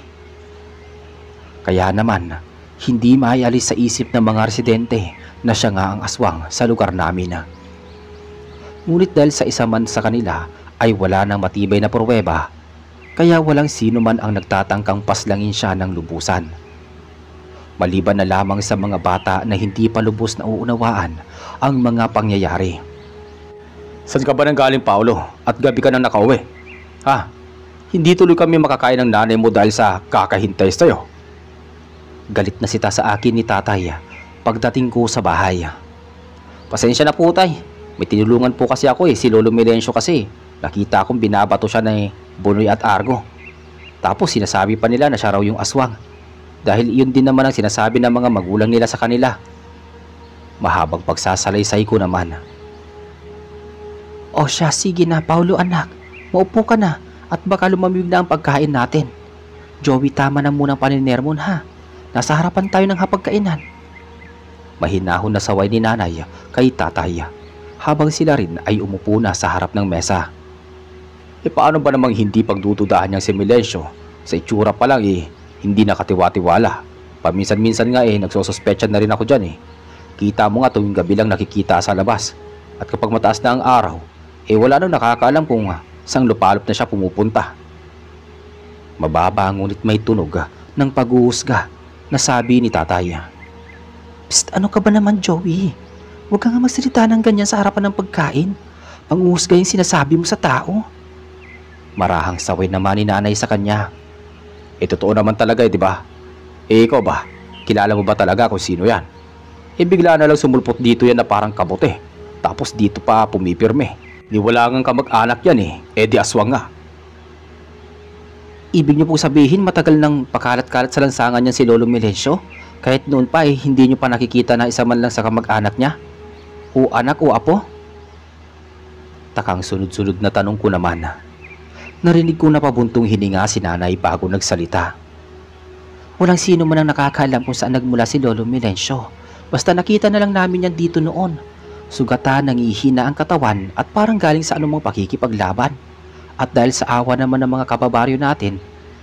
Kaya naman, hindi maialis sa isip ng mga residente na siya nga ang aswang sa lugar namin. Ngunit dahil sa isa man sa kanila ay wala nang matibay na pruweba, kaya walang sino man ang nagtatangkang paslangin siya ng lubusan. maliban na lamang sa mga bata na hindi pa lubos na uunawaan ang mga pangyayari. Saan ka ba nang galing, Paolo? At gabi ka nang nakauwi? Ha? Hindi tuloy kami makakain ng nanay mo dahil sa kakahintay sa'yo. Galit na sita sa akin ni tatay pagdating ko sa bahay. Pasensya na po, tay. May tinulungan po kasi ako si Lolo Melencio kasi. Nakita akong binabato siya ng Bunoy at Argo. Tapos sinasabi pa nila na siya raw yung aswang. Dahil iyon din naman ang sinasabi ng mga magulang nila sa kanila. Mahabang pagsasalaysay ko naman. O siya, sige na Paulo anak. Maupo ka na at baka lumamig na ang pagkain natin. Joey, tama na munang paninermon ha. Nasa harapan tayo ng hapagkainan. Mahinahon na saway ni nanay kay tatay habang sila rin ay umupo na sa harap ng mesa. Paano ba namang hindi pagdududahan niyang si Melencio? Sa itsura pa lang hindi nakatiwa-tiwala. Paminsan-minsan nga nagsosospetsa na rin ako dyan Kita mo nga tuwing gabi lang nakikita sa labas. At kapag mataas na ang araw, wala nang nakakaalam kung sang lupalop na siya pumupunta. Mababa ngunit may tunog ng pag-uusga na sabi ni tatay. Psst, ano ka ba naman, Joey? Huwag ka nga magsalita ng ganyan sa harapan ng pagkain. Pang-uusga yung sinasabi mo sa tao. Marahang saway naman ni nanay sa kanya. Totoo naman talaga di ba? Ikaw ba? Kilala mo ba talaga kung sino yan? Bigla na lang sumulpot dito yan na parang kabote. Tapos dito pa pumipirme. Di wala ngang kamag-anak yan di aswang nga. Ibig niyo po sabihin matagal nang pakalat-kalat sa lansangan niyan si Lolo Melencio? Kahit noon pa hindi niyo pa nakikita na isa man lang sa kamag-anak niya? O anak o apo? Takang sunod-sunod na tanong ko naman. Narinig ko na pabuntong hininga si nanay bago nagsalita. Walang sino man ang nakakaalam kung saan nagmula si Lolo Melencio. Basta nakita na lang namin yan dito noon. Sugatan, nangihina ang katawan at parang galing sa anumang pakikipaglaban. At dahil sa awa naman ng mga kababaryo natin,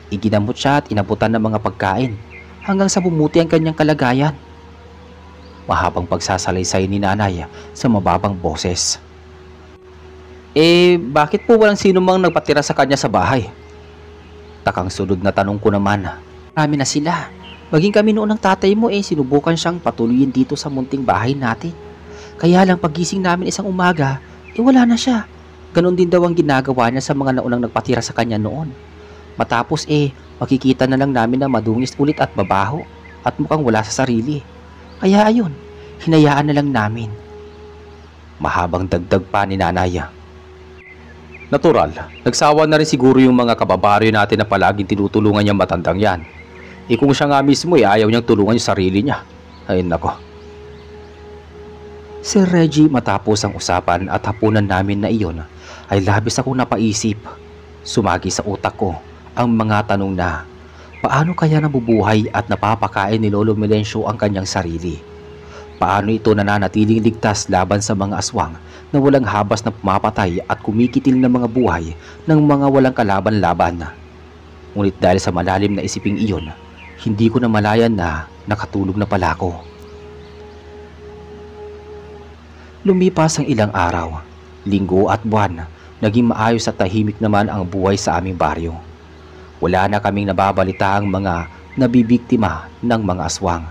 iginamot siya at inabutan ng mga pagkain hanggang sa bumuti ang kanyang kalagayan. Mahabang pagsasalaysay ni nanay sa mababang boses. Bakit po walang sino mang nagpatira sa kanya sa bahay? Takang sunod na tanong ko naman. Marami na sila. Maging kami noon ng tatay mo sinubukan siyang patuloyin dito sa munting bahay natin. Kaya lang pagising namin isang umaga, wala na siya. Ganon din daw ang ginagawa niya sa mga naunang nagpatira sa kanya noon. Matapos makikita na lang namin na madungis ulit at babaho at mukhang wala sa sarili. Kaya ayun, hinayaan na lang namin. Mahabang dagdag pa ni nanay. Natural, nagsawa na rin siguro yung mga kababaryo natin na palaging tinutulungan niyang matandang yan. Kung siya nga mismo ayaw niyang tulungan yung sarili niya. Ay nako. Sir Reggie, matapos ang usapan at hapunan namin na iyon, ay labis akong napaisip. Sumagi sa utak ko ang mga tanong na, paano kaya nabubuhay at napapakain ni Lolo Melencio ang kanyang sarili? Paano ito nananatiling ligtas laban sa mga aswang na walang habas na pumapatay at kumikitil ng mga buhay ng mga walang kalaban-laban? Ngunit dahil sa malalim na isiping iyon, hindi ko na malayan na nakatulog na pala ako. Lumipas ang ilang araw, linggo at buwan, naging maayos at tahimik naman ang buhay sa aming baryo. Wala na kaming nababalita ang mga nabibiktima ng mga aswang.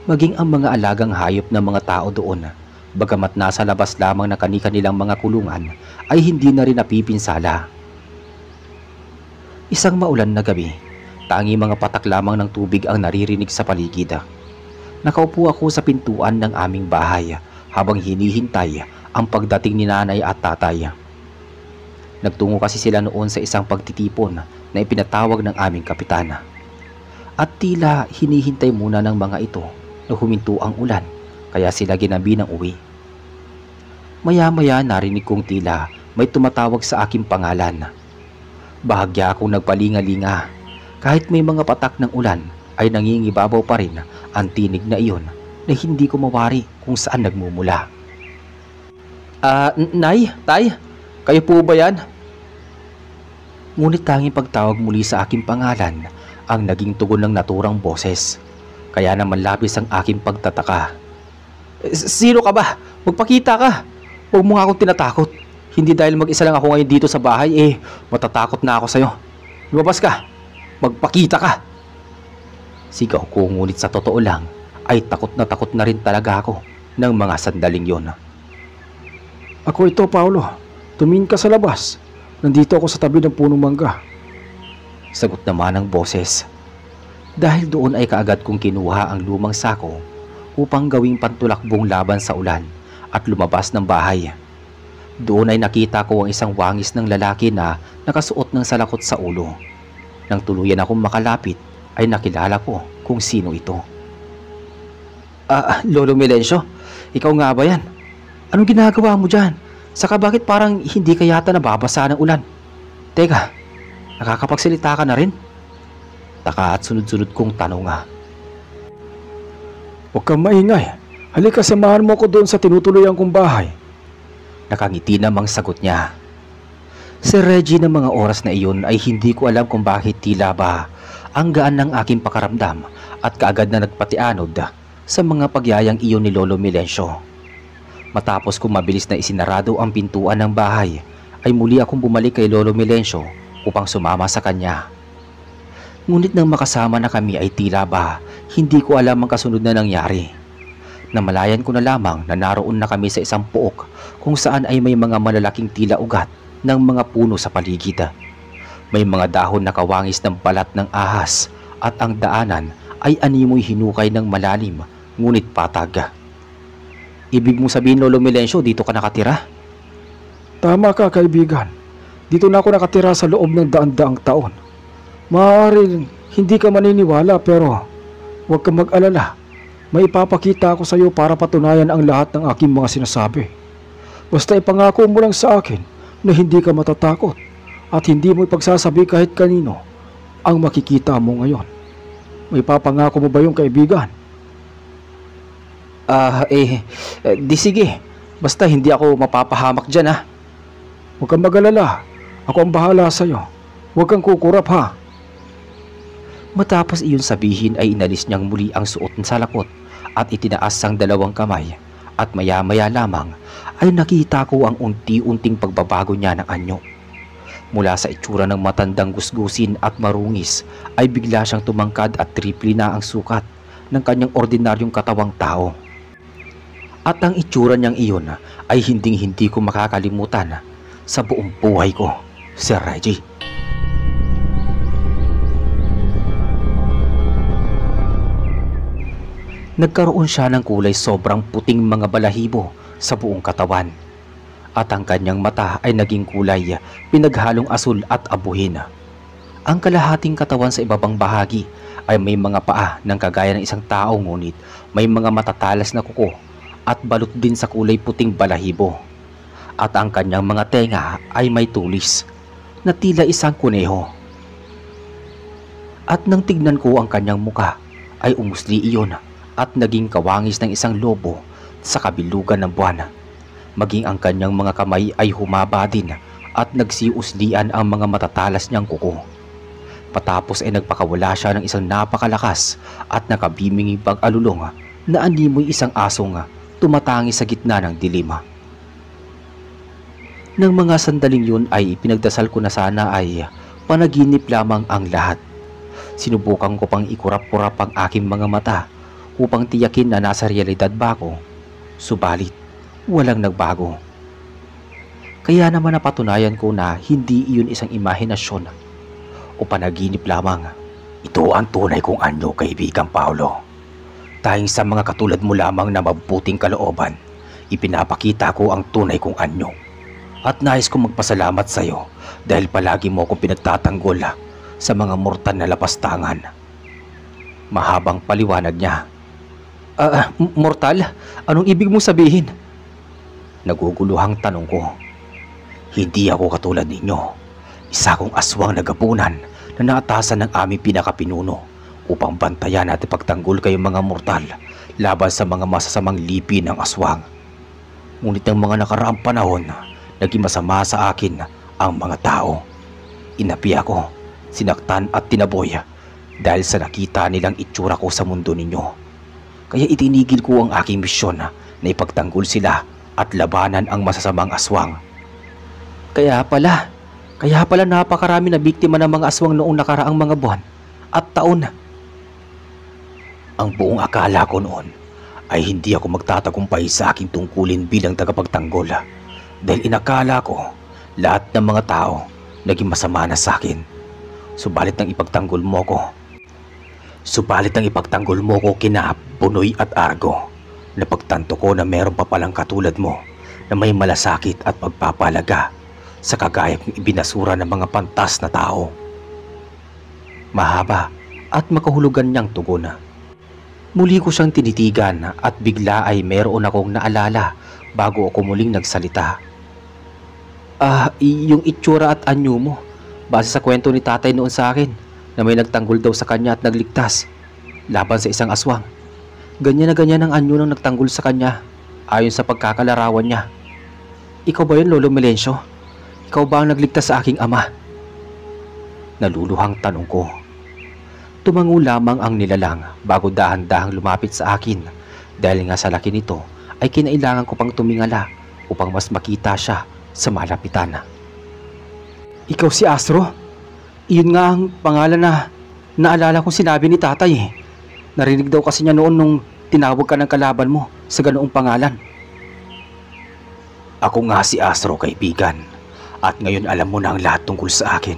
Maging ang mga alagang hayop ng mga tao doon, bagamat nasa labas lamang na kani-kanilang mga kulungan, ay hindi na rin napipinsala. Isang maulan na gabi, tangi mga patak lamang ng tubig ang naririnig sa paligid. Nakaupo ako sa pintuan ng aming bahay habang hinihintay ang pagdating ni nanay at tatay. Nagtungo kasi sila noon sa isang pagtitipon na ipinatawag ng aming kapitana. At tila hinihintay muna ng mga ito na huminto ang ulan, kaya sila ginabi ng uwi. Maya-maya narinig kong tila may tumatawag sa aking pangalan. Bahagya akong nagpalinga-linga. Kahit may mga patak ng ulan ay nangingibabaw pa rin ang tinig na iyon na hindi ko mawari kung saan nagmumula. Nay, tay, kayo po ba yan? Ngunit tanging pagtawag muli sa aking pangalan ang naging tugon ng naturang boses. Kaya naman labis ang aking pagtataka. Sino ka ba? Magpakita ka. Huwag mo nga akong tinatakot. Hindi dahil mag-isa lang ako ngayon dito sa bahay matatakot na ako sa'yo. Lumabas ka. Magpakita ka. Sigaw ko, ngunit sa totoo lang ay takot na rin talaga ako ng mga sandaling yon. Ako ito, Paolo. Tumingin ka sa labas. Nandito ako sa tabi ng punong mangga. Sagot naman ng boses. Dahil doon ay kaagad kong kinuha ang lumang sako upang gawing pantulakbong laban sa ulan at lumabas ng bahay. Doon ay nakita ko ang isang wangis ng lalaki na nakasuot ng salakot sa ulo. Nang tuluyan akong makalapit ay nakilala ko kung sino ito. Lolo Melencio, ikaw nga ba yan? Anong ginagawa mo dyan? Saka bakit parang hindi ka yata nababasa ng ulan? Teka, nakakapagsalita ka na rin? Taka at sunod-sunod kong tanong nga. Huwag kang maingay. Halika, samahan mo ko doon sa tinutuluyan kong bahay. Nakangiti namang sagot niya. Si Reggie ng mga oras na iyon ay hindi ko alam kung bakit tila ba ang gaan ng aking pakaramdam at kaagad na nagpatianod sa mga pagyayang iyon ni Lolo Melencio. Matapos kong mabilis na isinarado ang pintuan ng bahay, ay muli akong bumalik kay Lolo Melencio upang sumama sa kanya. Ngunit nang makasama na kami ay tila ba hindi ko alam ang kasunod na nangyari. Namalayan ko na lamang na naroon na kami sa isang puok kung saan ay may mga malalaking tila ugat ng mga puno sa paligid. May mga dahon na kawangis ng balat ng ahas at ang daanan ay animoy hinukay ng malalim ngunit patag. Ibig mong sabihin, Lolo Melencio, dito ka nakatira? Tama ka, kaibigan. Dito na ako nakatira sa loob ng daan-daang taon. Maaaring hindi ka maniniwala pero huwag kang mag-alala. May ipapakita ako sa iyo para patunayan ang lahat ng aking mga sinasabi. Basta ipangako mo lang sa akin na hindi ka matatakot at hindi mo ipagsasabi kahit kanino ang makikita mo ngayon. May papangako mo ba yung kaibigan? Di sige. Basta hindi ako mapapahamak dyan, ha? Huwag kang mag-alala. Ako ang bahala sa iyo. Huwag kang kukurap, ha? Matapos iyon sabihin ay inalis niyang muli ang suot ng salakot at itinaas ang dalawang kamay at maya-maya lamang ay nakita ko ang unti-unting pagbabago niya ng anyo. Mula sa itsura ng matandang gusgusin at marungis ay bigla siyang tumangkad at triple na ang sukat ng kanyang ordinaryong katawang tao. At ang itsura niyang iyon ay hinding-hindi ko makakalimutan sa buong buhay ko, Sir Reggie. Nagkaroon siya ng kulay sobrang puting mga balahibo sa buong katawan. At ang kanyang mata ay naging kulay pinaghalong asul at abuhin. Ang kalahating katawan sa ibabang bahagi ay may mga paa ng kagaya ng isang tao ngunit may mga matatalas na kuko at balot din sa kulay puting balahibo. At ang kanyang mga tenga ay may tulis na tila isang kuneho. At nang tignan ko ang kanyang muka ay umusli iyon at naging kawangis ng isang lobo sa kabilugan ng buwan. Maging ang kanyang mga kamay ay humaba din at nagsiuslian ang mga matatalas niyang kuko. Patapos ay nagpakawala siya ng isang napakalakas at nakabiminging pag-alulong na animoy isang asong tumatangi sa gitna ng dilim. Nang mga sandaling yun ay pinagdasal ko na sana ay panaginip lamang ang lahat. Sinubukan ko pang ikurap-kurap ang aking mga mata upang tiyakin na nasa realidad ba ako, subalit walang nagbago. Kaya naman napatunayan ko na hindi iyon isang imahinasyon o panaginip lamang. Ito ang tunay kong anyo, kaibigang Paolo. Tayong sa mga katulad mo lamang na mabuting kalooban, ipinapakita ko ang tunay kong anyo. At nais kong magpasalamat sa iyo dahil palagi mo akong pinagtatanggol sa mga mortal na lapastangan. Mahabang paliwanag niya. Mortal? Anong ibig mong sabihin? Naguguluhang tanong ko. Hindi ako katulad ninyo. Isa akong aswang na gabunan na naatasan ng aming pinakapinuno upang bantayan at ipagtanggol kayong mga mortal laban sa mga masasamang lipi ng aswang. Ngunit ng mga nakaraang panahon, naging masama sa akin ang mga tao. Inapi ako, sinaktan at tinaboy dahil sa nakita nilang itsura ko sa mundo ninyo. Kaya itinigil ko ang aking misyon na ipagtanggol sila at labanan ang masasamang aswang. Kaya pala napakarami na biktima ng mga aswang noong nakaraang mga buwan at taon. Ang buong akala ko noon ay hindi ako magtatagumpay sa aking tungkulin bilang tagapagtanggol dahil inakala ko lahat ng mga tao naging masama na sa akin. Subalit nang ipagtanggol mo ko kina Punoy at Argo, napagtanto ko na meron pa palang katulad mo na may malasakit at pagpapalaga sa kagaya kong ibinasura ng mga pantas na tao. Mahaba at makahulugan niyang tugon. Muli ko siyang tinitigan at bigla ay meron akong naalala bago ako muling nagsalita. Yung itsura at anyo mo, base sa kwento ni tatay noon sa akin na may nagtanggol daw sa kanya at nagligtas laban sa isang aswang. Ganyan na ganyan ang anyo ng nagtanggol sa kanya ayon sa pagkakalarawan niya. Ikaw ba yun, Lolo Melencio? Ikaw ba ang nagligtas sa aking ama? Naluluhang tanong ko. Tumango lamang ang nilalang bago dahan-dahang lumapit sa akin dahil nga sa laki nito ay kinailangan ko pang tumingala upang mas makita siya sa malapitan. Ikaw si Astro? Iyon nga ang pangalan na naalala kong sinabi ni tatay. Narinig daw kasi niya noon nung tinawag ka ng kalaban mo sa ganoong pangalan. Ako nga si Astro, kaibigan, at ngayon alam mo na ang lahat tungkol sa akin.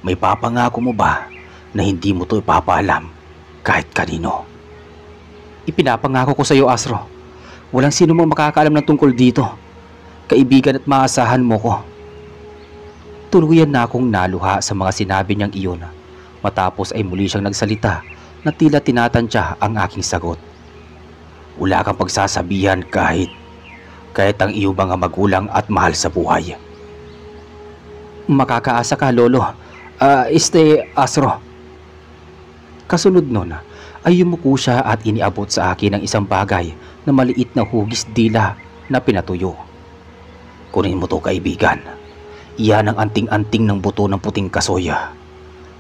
May papangako mo ba na hindi mo to ipapaalam kahit kanino? Ipinapangako ko sa iyo, Astro. Walang sino mang makakaalam ng tungkol dito. Kaibigan at maasahan mo ko. Tuluyan na akong naluha sa mga sinabi niyang iyon matapos ay muli siyang nagsalita na tila tinatantya ang aking sagot. Wala kang pagsasabihan kahit ang iyong mga magulang at mahal sa buhay. Makakaasa ka, Lolo. Astro. Kasunod nun ay yumuko siya at iniabot sa akin ang isang bagay na maliit na hugis dila na pinatuyo. Kunin mo to, kaibigan. Iyan ang anting-anting ng buto ng puting kasoya.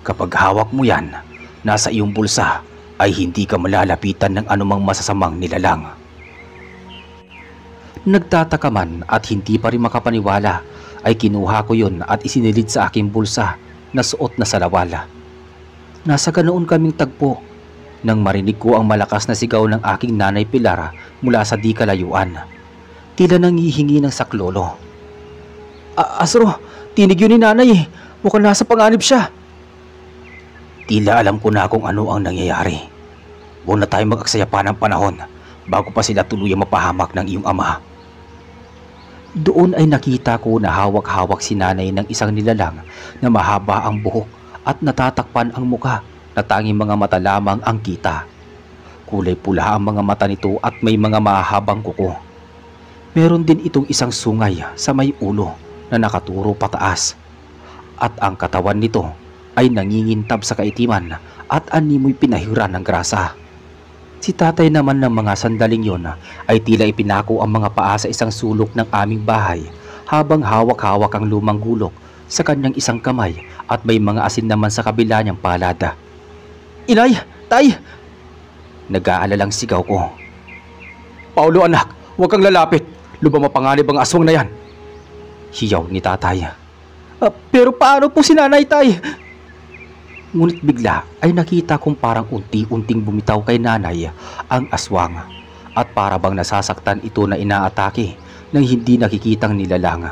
Kapag hawak mo yan, nasa iyong bulsa ay hindi ka malalapitan ng anumang masasamang nilalang. Nagtataka man at hindi pa rin makapaniwala ay kinuha ko yun at isinilid sa aking bulsa na suot na salawala. Nasa ganoon kaming tagpo nang marinig ko ang malakas na sigaw ng aking nanay Pilar mula sa di kalayuan. Tila nangihingi ng saklolo. Astro, tinig yun ni nanay. Mukhang nasa panganib siya. Tila alam ko na kung ano ang nangyayari. Huwag na tayo mag-aksaya pa ng panahon bago pa sila tuluyang mapahamak ng iyong ama. Doon ay nakita ko na hawak-hawak si nanay ng isang nilalang na mahaba ang buhok at natatakpan ang muka na tanging mga mata lamang ang kita. Kulay pula ang mga mata nito at may mga mahabang kuko. Meron din itong isang sungay sa may ulo na nakaturo pataas. At ang katawan nito ay nangingintab sa kaitiman at animoy pinahiran ng grasa. Si tatay naman ng mga sandaling yon ay tila ipinako ang mga paa sa isang sulok ng aming bahay habang hawak-hawak ang lumang gulok sa kanyang isang kamay at may mga asin naman sa kabila niyang palada. Inay! Tay! Nag-aalalang sigaw ko. Paulo, anak, huwag kang lalapit. Lubang mapanganib ang aswang na yan. Hiyaw ni tatay. Pero paano po si nanay, tay? Ngunit bigla ay nakita kong parang unti-unting bumitaw kay nanay ang aswang at para bang nasasaktan ito na inaatake ng hindi nakikitang nilalang.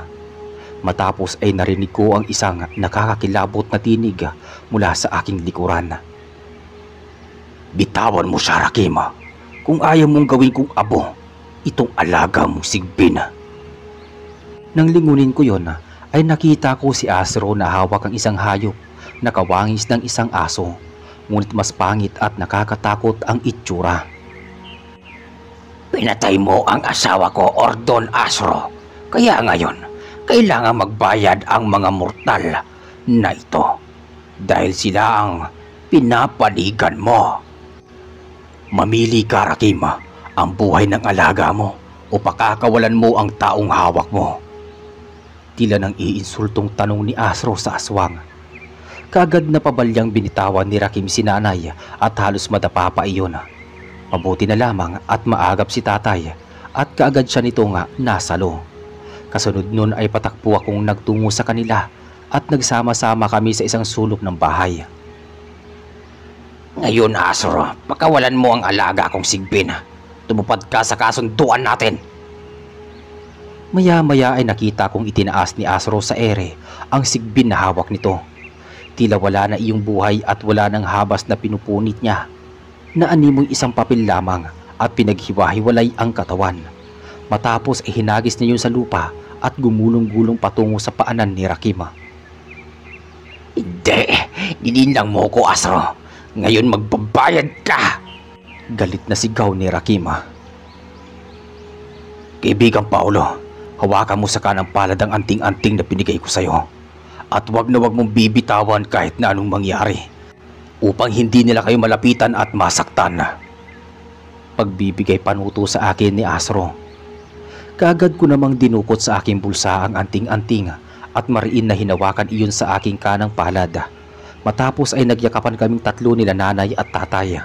Matapos ay narinig ko ang isang nakakakilabot na tinig mula sa aking likuran. Bitawan mo siya, Rakim. Kung ayaw mong gawin kong abo, itong alaga mong sigbin. Nang lingunin ko yon ay nakita ko si Astro na hawak ang isang hayop na kawangis ng isang aso, ngunit mas pangit at nakakatakot ang itsura. Pinatay mo ang asawa ko, Ordon Astro. Kaya ngayon, kailangan magbayad ang mga mortal na ito dahil sila ang pinapaligan mo. Mamili ka, Rakim, ang buhay ng alaga mo o pakakawalan mo ang taong hawak mo. Tila nang iinsultong tanong ni Astro sa aswang. Kaagad na pabalyang binitawan ni Rakim si nanay at halos madapa pa iyon. Mabuti na lamang at maagap si tatay at kaagad siya nito nga nasalo. Kasunod nun ay patakbo akong nagtungo sa kanila at nagsama-sama kami sa isang sulok ng bahay. Ngayon, Asro, pakawalan mo ang alaga kong sigbin. Tumupad ka sa kasunduan natin. Maya-maya ay nakita kong itinaas ni Asro sa ere ang sigbin na hawak nito. Tila wala na iyong buhay at wala ng habas na pinupunit niya. Naanimoy isang papel lamang at pinaghiwa-hiwalay ang katawan. Matapos ay hinagis niya yun sa lupa at gumulong-gulong patungo sa paanan ni Rakima. Hindi, nilinlang mo ko, Asro. Ngayon magbabayad ka! Galit na sigaw ni Rakima. Kaibigang Paolo, hawakan mo sa kanang palad ang anting-anting na binigay ko sa'yo. At wag na wag mong bibitawan kahit na anong mangyari, upang hindi nila kayo malapitan at masaktan. Pagbibigay panuto sa akin ni Asro. Kaagad ko namang dinukot sa aking bulsa ang anting-anting at mariin na hinawakan iyon sa aking kanang palad. Matapos ay nagyakapan kaming tatlo nila nanay at tatay.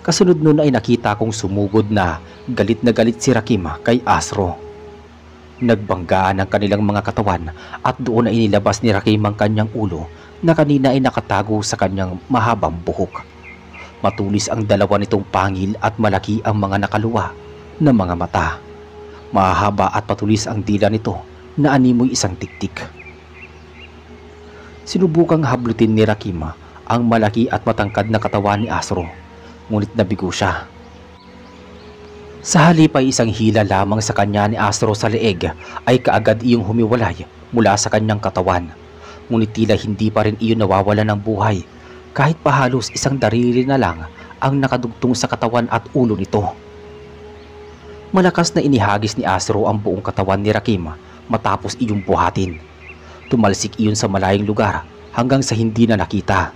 Kasunod nun ay nakita kong sumugod na galit si Rakima kay Asro. Nagbanggaan ang kanilang mga katawan at doon ay inilabas ni Rakima ang kanyang ulo na kanina ay nakatago sa kanyang mahabang buhok. Matulis ang dalawa nitong pangil at malaki ang mga nakaluwa na mga mata. Mahaba at patulis ang dila nito na animoy isang tiktik. Sinubukang hablutin ni Rakima ang malaki at matangkad na katawan ni Asro, ngunit nabigo siya. Sa halip ay isang hila lamang sa kanya ni Asro sa leeg ay kaagad iyong humiwalay mula sa kanyang katawan, ngunit tila hindi pa rin iyon nawawala ng buhay kahit pahalos isang darili na lang ang nakadugtong sa katawan at ulo nito. Malakas na inihagis ni Asro ang buong katawan ni Rakima matapos iyong buhatin. Tumalsik iyon sa malayong lugar hanggang sa hindi na nakita.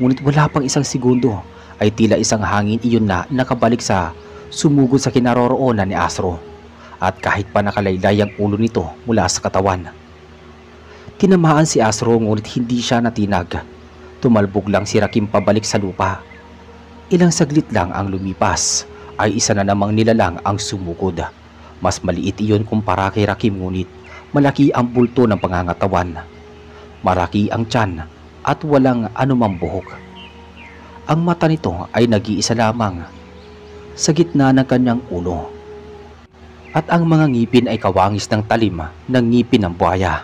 Ngunit wala pang isang segundo ay tila isang hangin iyon na nakabalik sa sumugod sa kinaroroonan ni Asro at kahit pa nakalaylay ang ulo nito mula sa katawan. Tinamaan si Asro ngunit hindi siya natinag. Tumalbog lang si Rakim pabalik sa lupa. Ilang saglit lang ang lumipas ay isa na namang nilalang ang sumugod. Mas maliit iyon kumpara kay Rakim ngunit malaki ang bulto ng pangangatawan. Maraki ang tiyan at walang anumang buhok. Ang mata nito ay nag-iisa lamang sa gitna ng kanyang ulo. At ang mga ngipin ay kawangis ng talim ng ngipin ng buhaya.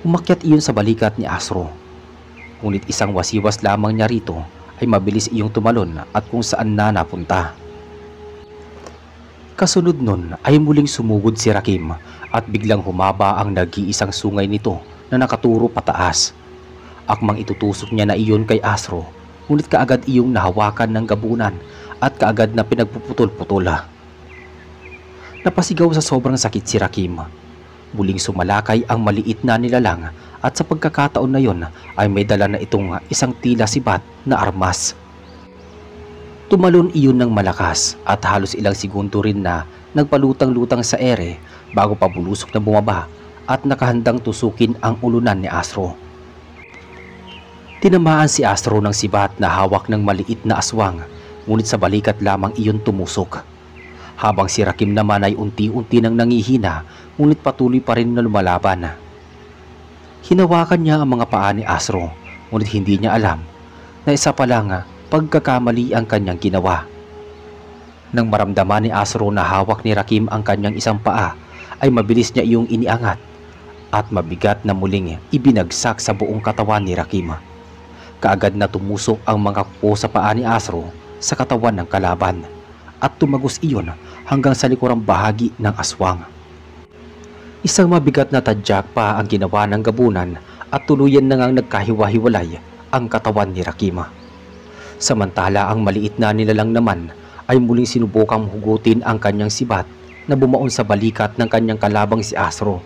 Umakyat iyon sa balikat ni Asro. Ngunit isang wasiwas lamang niya rito ay mabilis iyong tumalon at kung saan na napunta. Kasunod nun ay muling sumugod si Rakim at biglang humaba ang nag-iisang sungay nito na nakaturo pataas. Akmang itutusok niya na iyon kay Asro, ngunit kaagad iyong nahawakan ng gabunan at kaagad na pinagpuputol-putol. Napasigaw sa sobrang sakit si Rakim. Muling sumalakay ang maliit na nilalang at sa pagkakataon na yon ay may dala na itong isang tila sibat na armas. Tumalon iyon ng malakas at halos ilang segundo rin na nagpalutang-lutang sa ere bago pabulusok na bumaba at nakahandang tusukin ang ulunan ni Asro. Tinamaan si Asro ng sibat na hawak ng maliit na aswang, ngunit sa balikat lamang iyon tumusok. Habang si Rakim naman ay unti-unti nang nangihina, ngunit patuloy pa rin na lumalaban. Hinawakan niya ang mga paa ni Asro, ngunit hindi niya alam na isa pa lang pagkakamali ang kanyang ginawa. Nang maramdaman ni Asro na hawak ni Rakim ang kanyang isang paa, ay mabilis niya iyong iniangat at mabigat na muling ibinagsak sa buong katawan ni Rakim. Kaagad na tumusok ang mga kuko sa paa ni Asro sa katawan ng kalaban at tumagos iyon hanggang sa likurang bahagi ng aswang. Isang mabigat na tadyak pa ang ginawa ng gabunan at tuluyan na ngang nagkahiwa-hiwalay ang katawan ni Rakim. Samantala ang maliit na nilalang naman ay muling sinubukang hugutin ang kanyang sibat na bumaon sa balikat ng kanyang kalabang si Asro.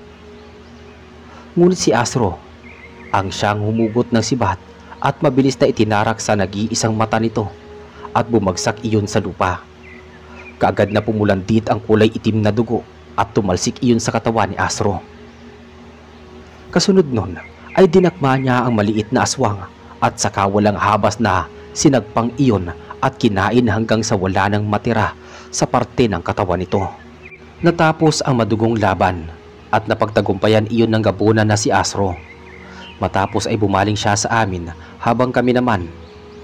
Ngunit si Asro ang siyang humugot ng sibat at mabilis na itinarak sa nag-iisang mata nito at bumagsak iyon sa lupa. Kaagad na pumulandit ang kulay itim na dugo at tumalsik iyon sa katawan ni Asro. Kasunod nun ay dinakma niya ang maliit na aswang at saka walang habas na sinagpang iyon at kinain hanggang sa wala nang matira sa parte ng katawan nito. Natapos ang madugong laban at napagtagumpayan iyon ng gabunan na si Asro. Matapos ay bumaling siya sa amin habang kami naman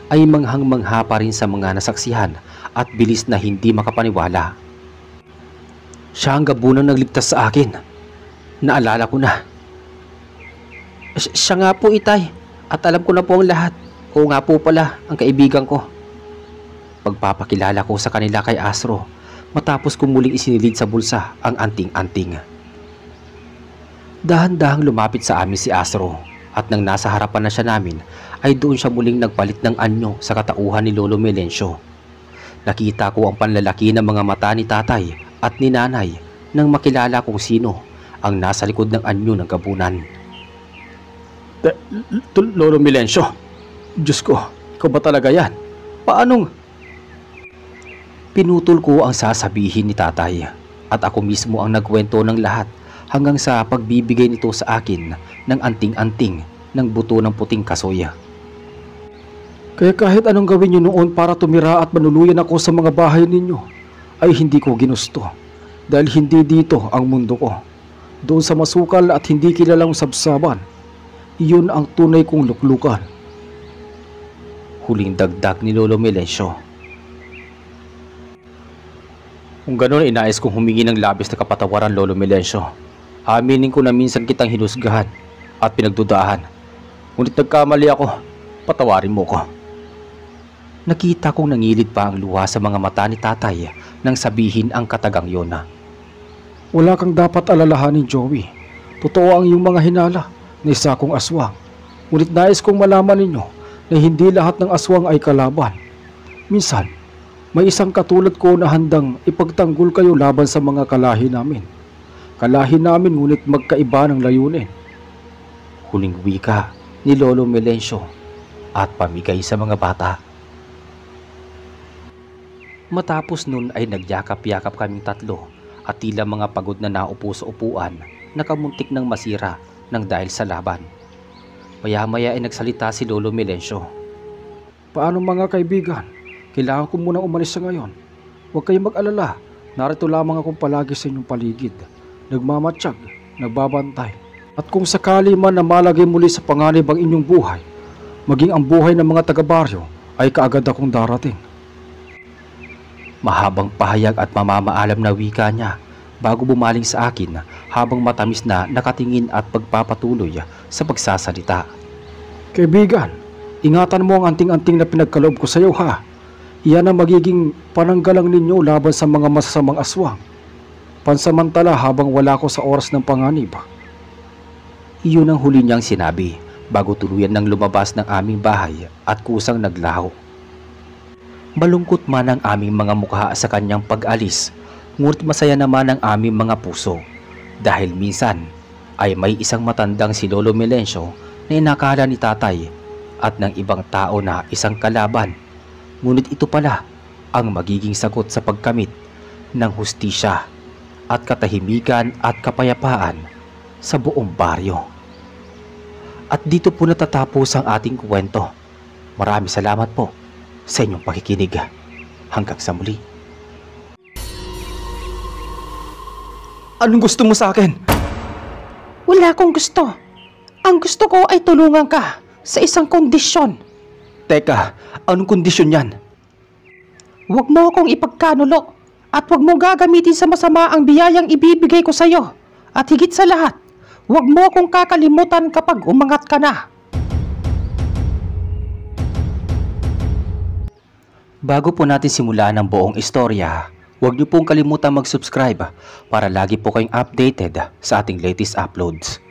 ay manghang-mangha pa rin sa mga nasaksihan at bilis na hindi makapaniwala. Siya ang gabunang nagligtas sa akin. Naalala ko na. Siya nga po, Itay, at alam ko na po ang lahat. Oo nga po pala ang kaibigan ko. Pagpapakilala ko sa kanila kay Astro matapos kong muling isinilid sa bulsa ang anting-anting. Dahan-dahang lumapit sa amin si Astro at nang nasa harapan na siya namin ay doon siya muling nagpalit ng anyo sa katauhan ni Lolo Melencio. Nakita ko ang panlalaki ng mga mata ni tatay at ni nanay nang makilala kung sino ang nasa likod ng anyo ng gabunan. Lolo Melencio, Diyos ko, ikaw ba talaga yan? Paanong? Pinutol ko ang sasabihin ni tatay at ako mismo ang nagkwento ng lahat hanggang sa pagbibigay nito sa akin ng anting-anting ng buto ng puting kasoya. Kaya kahit anong gawin niyo noon para tumira at manuluyan ako sa mga bahay ninyo, ay hindi ko ginusto. Dahil hindi dito ang mundo ko. Doon sa masukal at hindi kilalang sabsaban, iyon ang tunay kong luklukan. Huling dagdag ni Lolo Melencio. Kung gano'n, inais kong humingi ng labis na kapatawaran, Lolo Melencio. Aminin ko na minsan kitang hinusgahan at pinagdudahan. Ngunit nagkamali ako. Patawarin mo ko. Nakita kong nangilid pa ang luha sa mga mata ni tatay nang sabihin ang katagang yon. Wala kang dapat alalahanin, Joey. Totoo ang iyong mga hinala na isa kong aswang. Ngunit nais kong malaman ninyo na hindi lahat ng aswang ay kalaban. Minsan, may isang katulad ko na handang ipagtanggol kayo laban sa mga kalahi namin. Kalahi namin ngunit magkaiba ng layunin. Huling wika ni Lolo Melencio at pamigay sa mga bata. Matapos nun ay nagyakap-yakap kaming tatlo at tila mga pagod na naupo sa upuan, nakamuntik ng masira ng dahil sa laban. Maya-maya ay nagsalita si Lolo Melencio. Paano mga kaibigan? Kailangan ko munang umalis sa ngayon. Huwag kayong mag-alala. Narito lamang akong palagi sa inyong paligid. Nagmamatsyag, nagbabantay. At kung sakali man na malagay muli sa panganib ang inyong buhay, maging ang buhay ng mga taga-baryo ay kaagad akong darating. Mahabang pahayag at mamamaalam na wika niya bago bumaling sa akin habang matamis na nakatingin at pagpapatuloy sa pagsasalita. Kaibigan, ingatan mo ang anting-anting na pinagkaloob ko sa iyo, ha? Iyan ang magiging pananggalang ninyo laban sa mga masasamang aswang. Pansamantala habang wala ko sa oras ng panganib. Iyon ang huli niyang sinabi bago tuluyan ng lumabas ng aming bahay at kusang naglaho. Malungkot man ang aming mga mukha sa kanyang pag-alis, ngunit masaya naman ang aming mga puso dahil minsan ay may isang matandang si Lolo Melencio na inakala ni tatay at ng ibang tao na isang kalaban, ngunit ito pala ang magiging sagot sa pagkamit ng hustisya at katahimikan at kapayapaan sa buong baryo. At dito po natatapos ang ating kwento. Maraming salamat po sa inyong pakikinig. Hanggang sa muli. Anong gusto mo sa akin? Wala akong gusto. Ang gusto ko ay tulungan ka sa isang kondisyon. Teka, anong kondisyon yan? Huwag mo akong ipagkanulo at huwag mo gagamitin sa masama ang biyayang ibibigay ko sa iyo. At higit sa lahat, huwag mo akong kakalimutan kapag umangat ka na. Bago po natin simulan ang buong istorya, huwag niyo pong kalimutang mag-subscribe para lagi po kayong updated sa ating latest uploads.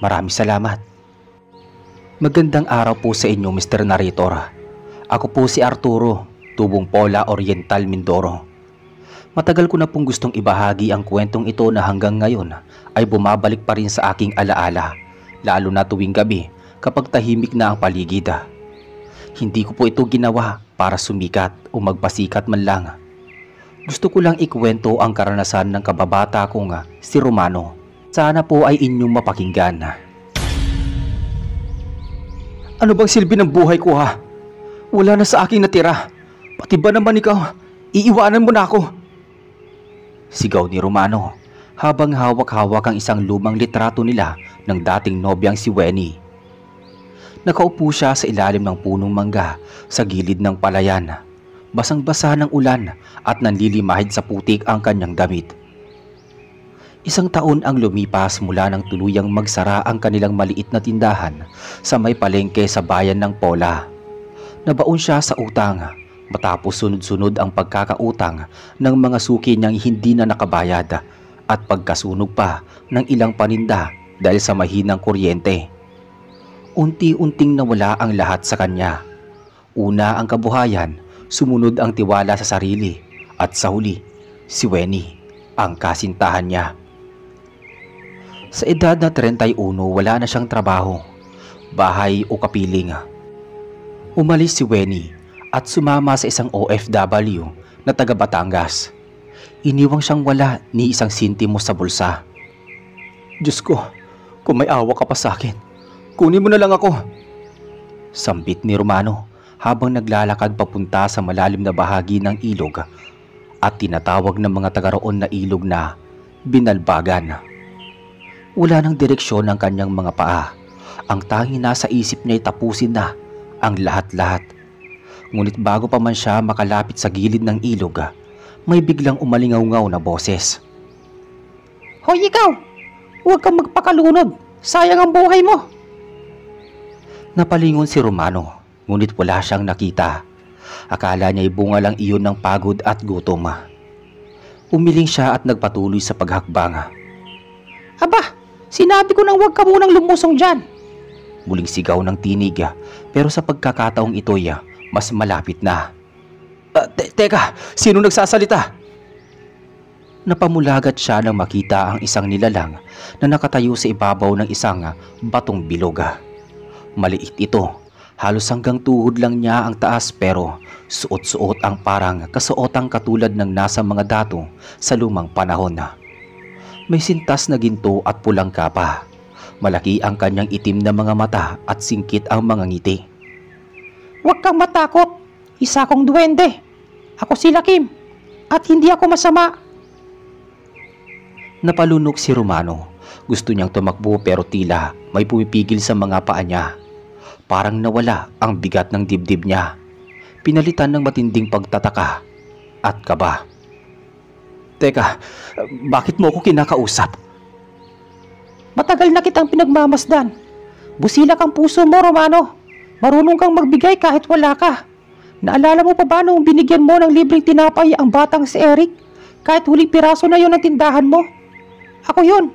Maraming salamat. Magandang araw po sa inyo, Mr. Narrator. Ako po si Arturo, Tubong Pola Oriental, Mindoro. Matagal ko na pong gustong ibahagi ang kwentong ito na hanggang ngayon ay bumabalik pa rin sa aking alaala, lalo na tuwing gabi kapag tahimik na ang paligid. Hindi ko po ito ginawa para sumikat o magpasikat man lang. Gusto ko lang ikwento ang karanasan ng kababata kong si Romano. Sana po ay inyong mapakinggan. Ano bang silbi ng buhay ko, ha? Wala na sa aking natira. Pati ba naman ikaw, iiwanan mo na ako? Sigaw ni Romano habang hawak-hawak ang isang lumang litrato nila ng dating nobyang si Wenny. Nakaupo siya sa ilalim ng punong mangga sa gilid ng palayan. Basang-basa ng ulan at nanlilimahid sa putik ang kanyang damit. Isang taon ang lumipas mula nang tuluyang magsara ang kanilang maliit na tindahan sa may palengke sa bayan ng Pola. Nabaon siya sa utang matapos sunod-sunod ang pagkakautang ng mga suki niyang hindi na nakabayad at pagkasunog pa ng ilang paninda dahil sa mahinang kuryente. Unti-unting nawala ang lahat sa kanya. Una ang kabuhayan, sumunod ang tiwala sa sarili at sa huli, si Weni, ang kasintahan niya. Sa edad na 31, wala na siyang trabaho, bahay o kapiling. Umalis si Weni at sumama sa isang OFW na taga Batangas. Iniwang siyang wala ni isang sintimo sa bulsa. Diyos ko, kung may awa ka pa sa akin, kunin mo na lang ako. Sambit ni Romano habang naglalakad papunta sa malalim na bahagi ng ilog at tinatawag ng mga taga roon na ilog na Binalbagan. Wala nang direksyon ng kanyang mga paa. Ang tanging nasa isip niya ay tapusin na ang lahat-lahat. Ngunit bago pa man siya makalapit sa gilid ng ilog, may biglang umalingaw-ngaw na boses. Hoy ikaw! Huwag kang magpakalunod! Sayang ang buhay mo! Napalingon si Romano, ngunit wala siyang nakita. Akala niya ay bunga lang iyon ng pagod at gutom. Umiling siya at nagpatuloy sa paghakbang. Aba! Sinabi ko nang huwag ka munang lumusong dyan! Muling sigaw ng tinig, pero sa pagkakataong ito'y mas malapit na. Teka, sino nagsasalita? Napamulagat siya nang makita ang isang nilalang na nakatayo sa ibabaw ng isang batong bilog. Maliit ito, halos hanggang tuhod lang niya ang taas pero suot-suot ang parang kasuotang katulad ng nasa mga dato sa lumang panahon. May sintas na ginto at pulang kapa. Malaki ang kanyang itim na mga mata at singkit ang mga ngiti. Huwag kang matakot! Isa akong duwende! Ako si Lakim! At hindi ako masama! Napalunok si Romano. Gusto niyang tumakbo pero tila may pumipigil sa mga paa niya. Parang nawala ang bigat ng dibdib niya. Pinalitan ng matinding pagtataka at kaba. Teka, bakit mo ako kinakausap? Matagal na kitang pinagmamasdan. Busilak ang puso mo, Romano. Marunong kang magbigay kahit wala ka. Naalala mo pa ba nung binigyan mo ng libreng tinapay ang batang si Eric? Kahit huling piraso na yon ng tindahan mo? Ako yun.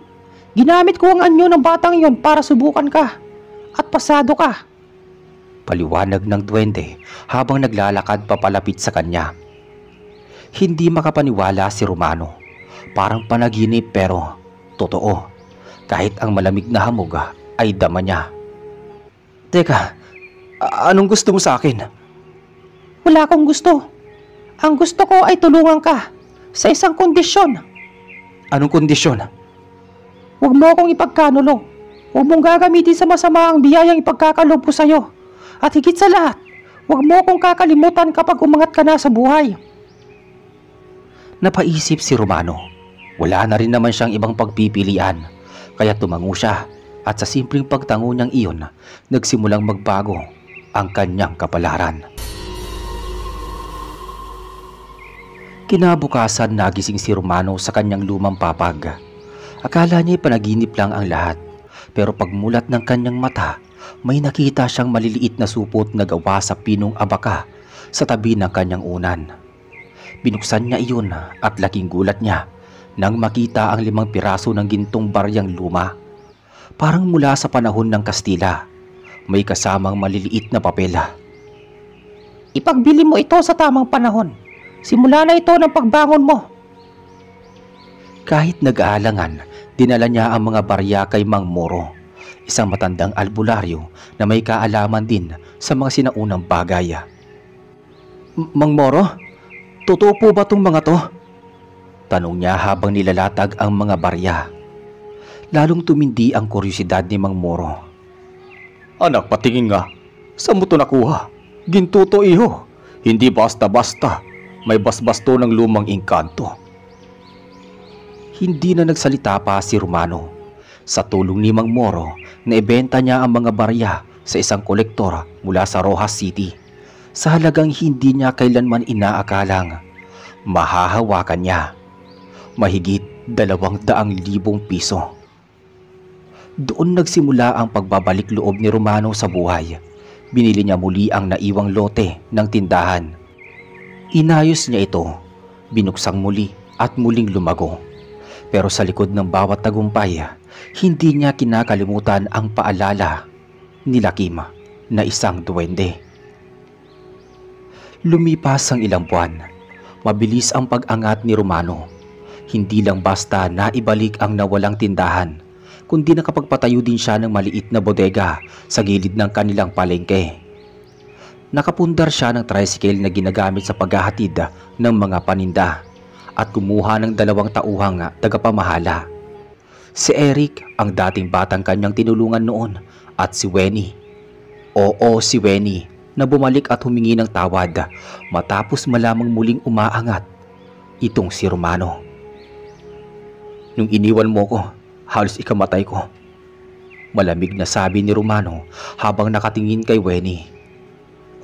Ginamit ko ang anyo ng batang yon para subukan ka. At pasado ka. Paliwanag ng duwende habang naglalakad papalapit sa kanya. Hindi makapaniwala si Romano. Parang panaginip pero totoo. Kahit ang malamig na hamog ay dama niya. Teka, anong gusto mo sa akin? Wala akong gusto. Ang gusto ko ay tulungan ka sa isang kondisyon. Anong kondisyon? Huwag mo akong ipagkanulo. Huwag mong gagamitin sa masama ang biyayang ipagkakalob ko sa'yo. At higit sa lahat, huwag mo akong kakalimutan kapag umangat ka na sa buhay. Napaisip si Romano. Wala na rin naman siyang ibang pagpipilian. Kaya tumango siya at sa simpleng pagtango niyang iyon, nagsimulang magbago ang kanyang kapalaran. Kinabukasan nagising si Romano sa kanyang lumang papag. Akala niya panaginip lang ang lahat, pero pagmulat ng kanyang mata, may nakita siyang maliliit na supot na gawa sa pinong abaka sa tabi ng kanyang unan. Binuksan niya iyon at laking gulat niya nang makita ang 5 piraso ng gintong baryang luma. Parang mula sa panahon ng Kastila, may kasamang maliliit na papel. Ipagbili mo ito sa tamang panahon. Simula na ito ng pagbangon mo. Kahit nag-aalangan, dinala niya ang mga barya kay Mang Moro, isang matandang albularyo na may kaalaman din sa mga sinaunang bagay. Mang Moro, totoo po ba tong mga to? Tanong niya habang nilalatag ang mga barya. Lalong tumindi ang kuryosidad ni Mang Moro. Anak, patingin nga. Saan mo to nakuha? Ginto to, iho. Hindi basta-basta. May basbasto ng lumang engkanto. Hindi na nagsalita pa si Romano. Sa tulong ni Mang Moro, naibenta niya ang mga barya sa isang kolektor mula sa Rojas City sa halagang hindi niya kailanman inaakalang mahahawakan niya. Mahigit 200,000 piso. Doon nagsimula ang pagbabalik loob ni Romano sa buhay. Binili niya muli ang naiwang lote ng tindahan. Inayos niya ito, binuksang muli at muling lumago. Pero sa likod ng bawat tagumpay, hindi niya kinakalimutan ang paalala ni Lakim na isang duwende. Lumipas ang ilang buwan. Mabilis ang pag-angat ni Romano. Hindi lang basta naibalik ang nawalang tindahan, kundi nakapagpatayo din siya ng maliit na bodega sa gilid ng kanilang palengke. Nakapundar siya ng tricycle na ginagamit sa paghahatid ng mga paninda at kumuha ng 2 tauhang tagapamahala. Si Eric ang dating batang kanyang tinulungan noon at si Wenny. Oo, si Wenny na bumalik at humingi ng tawad matapos malamang muling umaangat itong si Romano. Nung iniwan mo ko, halos ikamatay ko. Malamig na sabi ni Romano habang nakatingin kay Wenny.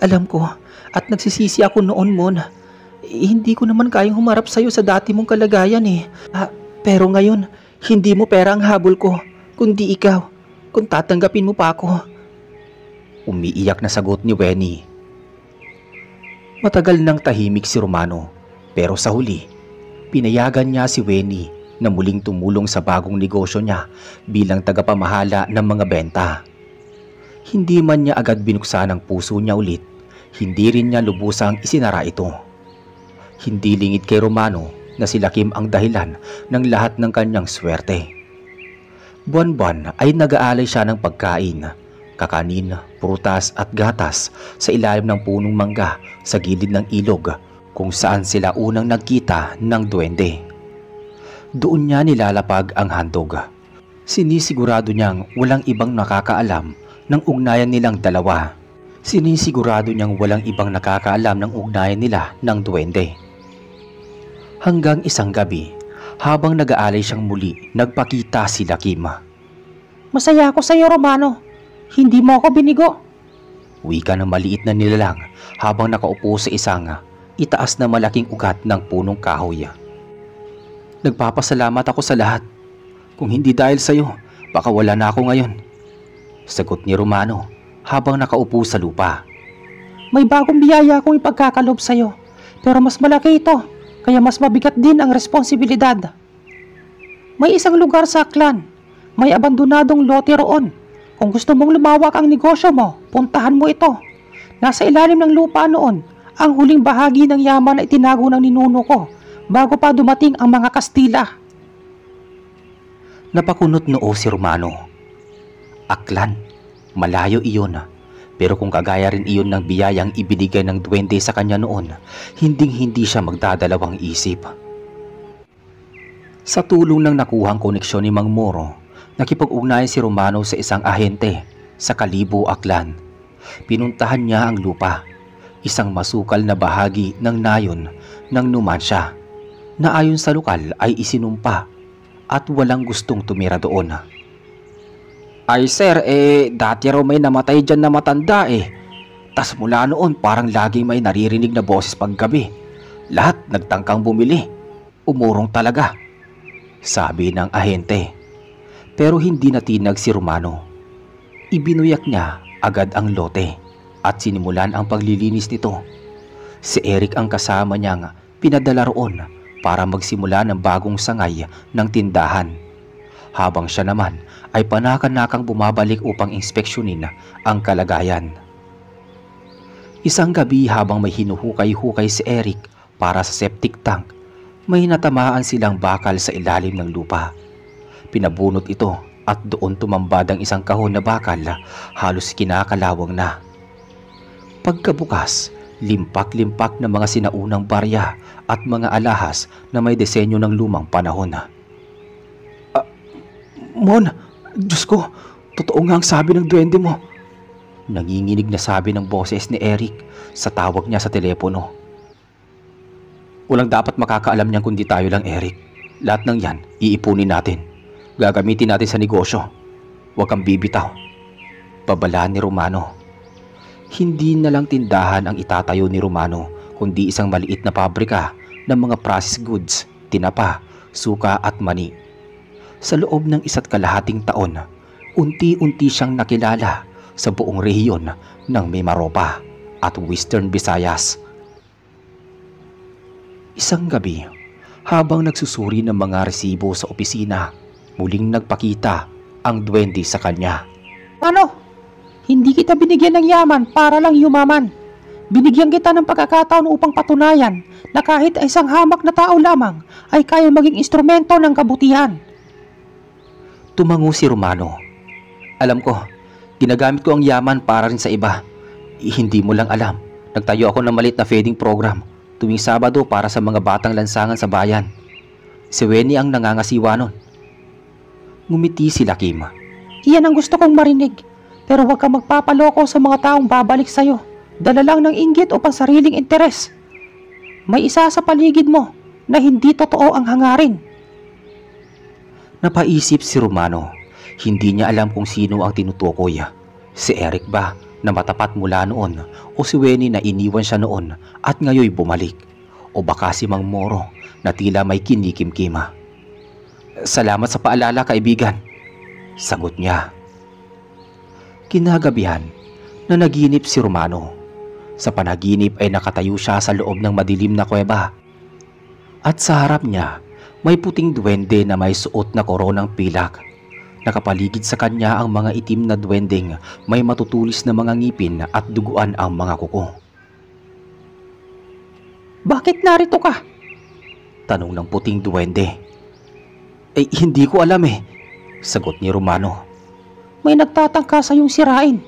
Alam ko at nagsisisi ako noon, Mon. Hindi ko naman kayang humarap sa'yo sa dati mong kalagayan eh. Pero ngayon, hindi mo pera ang habol ko, kundi ikaw, kung tatanggapin mo pa ako. Umiiyak na sagot ni Wenny. Matagal nang tahimik si Romano, pero sa huli, pinayagan niya si Wenny na muling tumulong sa bagong negosyo niya bilang tagapamahala ng mga benta. Hindi man niya agad binuksan ang puso niya ulit, hindi rin niya lubusang isinara ito. Hindi lingid kay Romano na si Lakim ang dahilan ng lahat ng kanyang swerte. Buwan-buwan ay nag-aalay siya ng pagkain, kakanin, prutas at gatas sa ilalim ng punong mangga sa gilid ng ilog kung saan sila unang nagkita ng duwende. Doon niya nilalapag ang handog. Sinisigurado niyang walang ibang nakakaalam ng ugnayan nilang dalawa. Sinisigurado niyang walang ibang nakakaalam ng ugnayan nila ng duwende. Hanggang isang gabi, habang nag-aalay siyang muli, nagpakita si Lakim. Masaya ako sa iyo, Romano. Hindi mo ako binigo. Wika ng maliit na nilalang habang nakaupo sa isang itaas na malaking ugat ng punong kahoy. Nagpapasalamat ako sa lahat. Kung hindi dahil sa iyo, baka wala na ako ngayon. Sagot ni Romano habang nakaupo sa lupa. May bagong biyaya akong ipagkakalob sa iyo, pero mas malaki ito, kaya mas mabigat din ang responsibilidad. May isang lugar sa Aklan, may abandonadong lote roon. Kung gusto mong lumawak ang negosyo mo, puntahan mo ito. Nasa ilalim ng lupa noon, ang huling bahagi ng yaman na itinago ng ninuno ko bago pa dumating ang mga Kastila. Napakunot noo si Romano. Aklan, malayo iyon. Pero kung kagaya rin iyon ng biyayang ibinigay ng duwende sa kanya noon, hinding-hindi siya magdadalawang isip. Sa tulong ng nakuhang koneksyon ni Mang Moro, nakipag-ugnayan si Romano sa isang ahente sa Kalibo, Aklan. Pinuntahan niya ang lupa, isang masukal na bahagi ng nayon ng Numancia, na ayon sa lokal ay isinumpa at walang gustong tumira doon. Ay sir, dati raw may namatay dyan na matanda Tas mula noon parang laging may naririnig na boses paggabi. Lahat nagtangkang bumili. Umurong talaga, sabi ng ahente. Pero hindi natinag si Romano. Ibinuyak niya agad ang lote at sinimulan ang paglilinis nito. Si Eric ang kasama niyang pinadala roon para magsimula ng bagong sangay ng tindahan. Habang siya naman ay panakanakang bumabalik upang inspeksyonin ang kalagayan. Isang gabi habang may hinuhukay-hukay si Eric para sa septic tank, may natamaan silang bakal sa ilalim ng lupa. Pinabunot ito at doon tumambad ang isang kahon na bakal, halos kinakalawang na. Pagkabukas, limpak-limpak na mga sinaunang barya at mga alahas na may disenyo ng lumang panahon. Mon, Diyos ko, totoo nga ang sabi ng duwende mo. Nanginginig na sabi ng boses ni Eric sa tawag niya sa telepono. Walang dapat makakaalam niyan kundi tayo lang, Eric. Lahat ng yan, iipunin natin. Gagamitin natin sa negosyo. Huwag kang bibitaw. pagbabala ni Romano. Hindi na lang tindahan ang itatayo ni Romano, kundi isang maliit na pabrika ng mga processed goods, tinapa, suka at mani. Sa loob ng 1.5 taon, unti-unti siyang nakilala sa buong rehiyon ng Mimaropa at Western Visayas. Isang gabi, habang nagsusuri ng mga resibo sa opisina, muling nagpakita ang duwende sa kanya. Ano? Hindi kita binigyan ng yaman para lang yumaman. Binigyan kita ng pagkakataon upang patunayan na kahit isang hamak na tao lamang ay kaya maging instrumento ng kabutihan. Tumango si Romano. Alam ko, ginagamit ko ang yaman para rin sa iba. Hindi mo lang alam, nagtayo ako ng maliit na feeding program tuwing Sabado para sa mga batang lansangan sa bayan. Si Wenny ang nangangasiwa nun. Ngumiti si Lakim. Iyan ang gusto kong marinig. Pero huwag kang magpapaloko sa mga taong babalik sa'yo. Dala lang ng inggit o pansariling interes. May isa sa paligid mo na hindi totoo ang hangarin. Napaisip si Romano. Hindi niya alam kung sino ang tinutukoy. Si Eric ba na matapat mula noon, o si Wenny na iniwan siya noon at ngayoy bumalik, o baka si Mang Moro na tila may kinikimkima. Salamat sa paalala, kaibigan, sagot niya. Kinagabihan, na naginip si Romano. Sa panaginip ay nakatayo siya sa loob ng madilim na kuweba. At sa harap niya, may puting duwende na may suot na koronang pilak. Nakapaligid sa kanya ang mga itim na duwendeng may matutulis na mga ngipin at duguan ang mga kuko. Bakit narito ka? Tanong ng puting duwende. Hindi ko alam sagot ni Romano. May nagtatangka sa iyong sirain.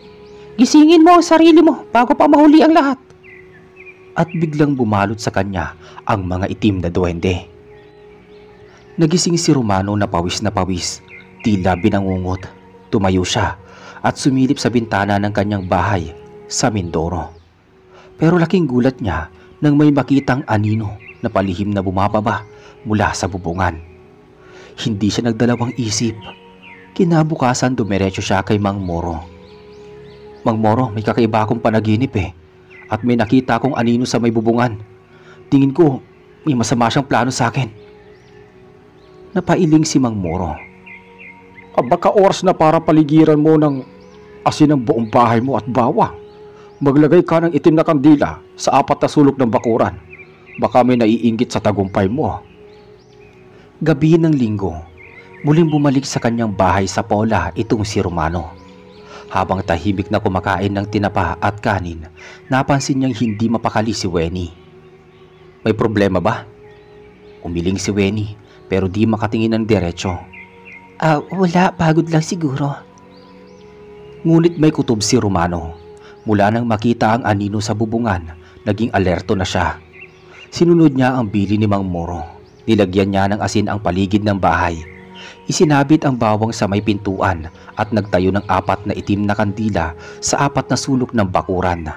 Gisingin mo ang sarili mo bago pa mahuli ang lahat. At biglang bumalot sa kanya ang mga itim na duwende. Nagising si Romano na pawis, tila binangungot. Tumayo siya at sumilip sa bintana ng kanyang bahay sa Mindoro. Pero laking gulat niya nang may makitang anino na palihim na bumababa mula sa bubungan. Hindi siya nagdalawang isip. Kinabukasan dumiretso siya kay Mang Moro. Mang Moro, may kakaiba akong panaginip at may nakita akong anino sa may bubungan. Tingin ko may masama siyang plano sa akin. Napailing si Mang Moro. Baka oras na para paligiran mo ng asin ang buong bahay mo at bawa. Maglagay ka ng itim na kandila sa 4 na sulok ng bakuran. Baka may naiinggit sa tagumpay mo. Gabi ng Linggo, muling bumalik sa kanyang bahay sa Pola itong si Romano. Habang tahimik na kumakain ng tinapa at kanin, napansin niyang hindi mapakali si Wenny. May problema ba? Umiling si Wenny pero di makatingin ng diretso. Wala, pagod lang siguro. Ngunit may kutob si Romano. Mula nang makita ang anino sa bubungan, naging alerto na siya. Sinunod niya ang bili ni Mang Moro. Nilagyan niya ng asin ang paligid ng bahay. Isinabit ang bawang sa may pintuan at nagtayo ng 4 na itim na kandila sa 4 na sulok ng bakuran.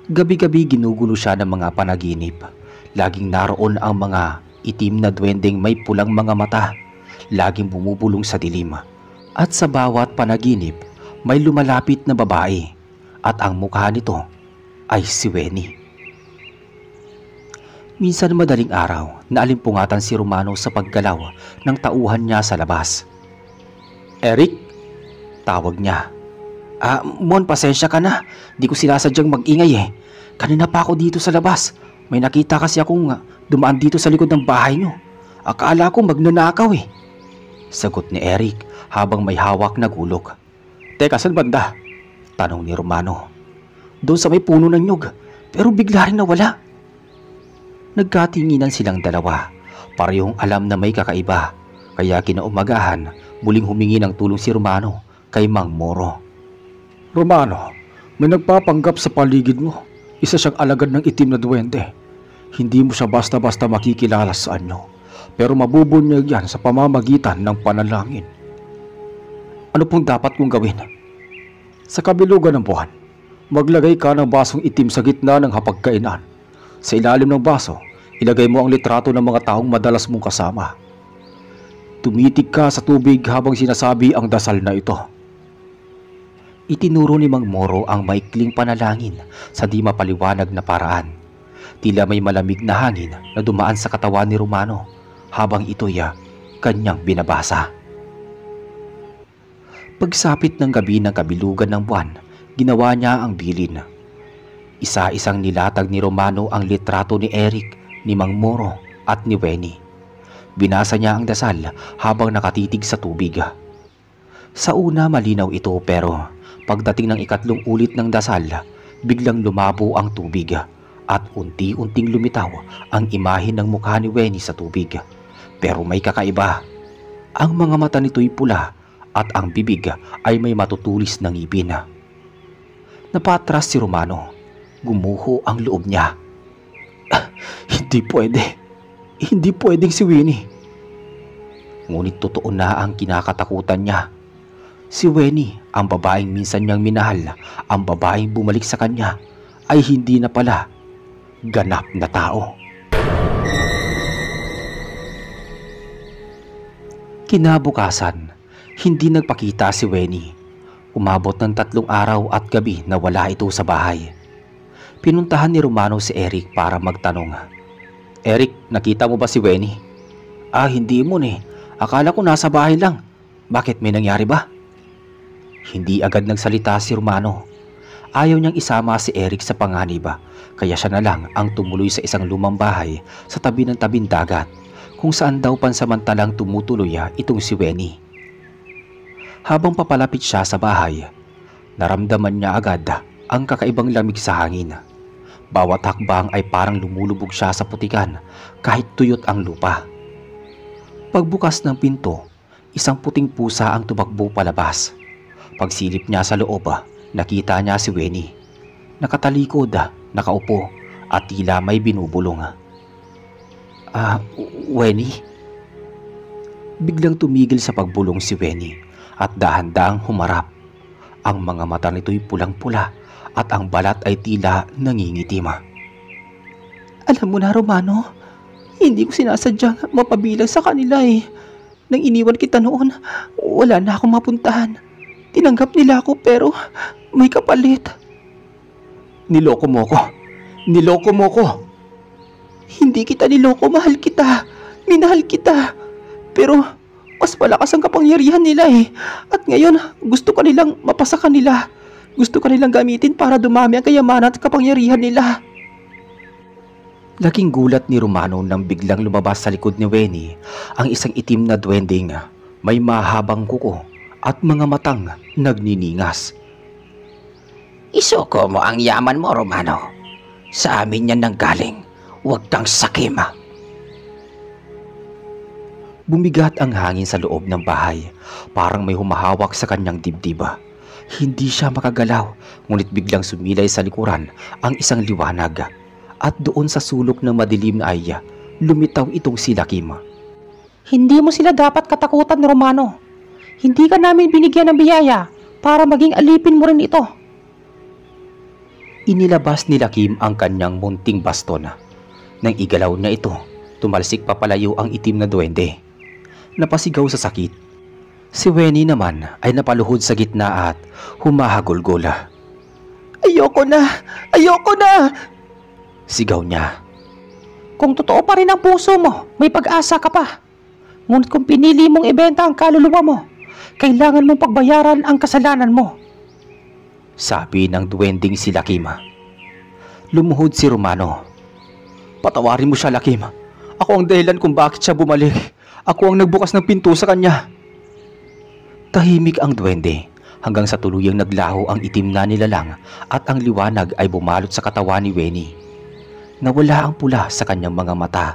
Gabi-gabi ginugulo siya ng mga panaginip. Laging naroon ang mga itim na duwendeng may pulang mga mata. Laging bumubulong sa dilim. At sa bawat panaginip, may lumalapit na babae. At ang mukha nito ay si Wenny. Minsan madaling araw, naalimpungatan si Romano sa paggalaw ng tauhan niya sa labas. Eric? Tawag niya. Mon, pasensya ka na. Di ko sinasadyang mag-ingay Kanina pa ako dito sa labas. May nakita kasi akong dumaan dito sa likod ng bahay niyo. Akala ko magnanakaw Sagot ni Eric habang may hawak na gulok. Teka, saan banda? Tanong ni Romano. Doon sa may puno ng nyug, pero bigla rin nawala. Nagkatinginan silang dalawa. Parehong alam na may kakaiba. Kaya kinaumagahan, muling humingi ng tulong si Romano kay Mang Moro. Romano, may nagpapanggap sa paligid mo. Isa siyang alagad ng itim na duwende. Hindi mo siya basta-basta makikilala sa anyo. Pero mabubunyag yan sa pamamagitan ng panalangin. Ano pong dapat kong gawin? Sa kabilugan ng buwan, maglagay ka ng basong itim sa gitna ng hapagkainan. Sa ilalim ng baso, ilagay mo ang litrato ng mga taong madalas mong kasama. Tumitig ka sa tubig habang sinasabi ang dasal na ito. Itinuro ni Mang Moro ang maikling panalangin sa di mapaliwanag na paraan. Tila may malamig na hangin na dumaan sa katawan ni Romano habang ito'y kanyang binabasa. Pagsapit ng gabi ng kabilugan ng buwan, ginawa niya ang bilin. Isa-isang nilatag ni Romano ang litrato ni Eric, ni Mang Moro at ni Wenny. Binasa niya ang dasal habang nakatitig sa tubig. Sa una malinaw ito pero pagdating ng ikatlong ulit ng dasal, biglang lumabo ang tubig at unti-unting lumitaw ang imahe ng mukha ni Wenny sa tubig. Pero may kakaiba. Ang mga mata nito'y pula at ang bibig ay may matutulis na ngipin. Napatras si Romano. Gumuho ang loob niya. Hindi pwede. Hindi pwedeng si Winnie. Ngunit totoo na ang kinakatakutan niya. Si Wenny, ang babaeng minsan niyang minahal, ang babaeng bumalik sa kanya, ay hindi na pala ganap na tao. Kinabukasan, hindi nagpakita si Wenny. Umabot ng 3 araw at gabi na wala ito sa bahay. Pinuntahan ni Romano si Eric para magtanong. Eric, nakita mo ba si Wenny? Hindi mo ni. Akala ko nasa bahay lang. Bakit, may nangyari ba? Hindi agad nagsalita si Romano. Ayaw niyang isama si Eric sa panganib, kaya siya na lang ang tumuloy sa isang lumang bahay sa tabi ng tabing dagat, kung saan daw pansamantalang tumutuloy itong si Wenny. Habang papalapit siya sa bahay, naramdaman niya agad ang kakaibang lamig sa hangin. Bawat hakbang ay parang lumulubog siya sa putikan kahit tuyot ang lupa. Pagbukas ng pinto, isang puting pusa ang tumakbo palabas. Pagsilip niya sa loob, nakita niya si Wenny. Nakatalikod, nakaupo at tila may binubulong. Wenny? Biglang tumigil sa pagbulong si Wenny at dahan-dahang humarap. Ang mga mata nito'y pulang-pula at ang balat ay tila nangingitim. Alam mo na, Romano, hindi ko sinasadyang mapabilang sa kanila eh. Nang iniwan kita noon, wala na akong mapuntahan. Tinanggap nila ako pero may kapalit. Niloko mo ko. Niloko mo ko. Hindi kita niloko, mahal kita. Minahal kita. Pero mas malakas ang kapangyarihan nila eh. At ngayon, gusto ka nilang mapasakan nila. Gusto ka nilang gamitin para dumami ang kayamanan at kapangyarihan nila. Laking gulat ni Romano nang biglang lumabas sa likod ni Wenny ang isang itim na duwending may mahabang kuko at mga matang nagniningas. Isuko mo ang yaman mo, Romano. Sa amin yan nanggaling. Huwag kang sakim. Bumigat ang hangin sa loob ng bahay. Parang may humahawak sa kanyang dibdib. Hindi siya makagalaw, ngunit biglang sumilay sa likuran ang isang liwanag. At doon sa sulok ng madilim na ay lumitaw itong si Lakim. Hindi mo sila dapat katakutan, Romano. Hindi ka namin binigyan ng biyaya para maging alipin mo rin ito. Inilabas ni Lakim ang kanyang munting baston. Nang igalaw niya ito, tumalsik papalayo ang itim na duwende. Napasigaw sa sakit. Si Wenny naman ay napaluhod sa gitna at humahagulgol. Ayoko na! Ayoko na! Sigaw niya. Kung totoo pa rin ang puso mo, may pag-asa ka pa. Ngunit kung pinili mong ibenta ang kaluluwa mo, kailangan mong pagbayaran ang kasalanan mo. Sabi ng duwending si Lakim. Lumuhod si Romano. Patawarin mo siya, Lakim. Ako ang dahilan kung bakit siya bumalik. Ako ang nagbukas ng pinto sa kanya. Tahimik ang duwende hanggang sa tuluyang naglaho ang itim na nilalang at ang liwanag ay bumalot sa katawan ni Wenny. Nawala ang pula sa kanyang mga mata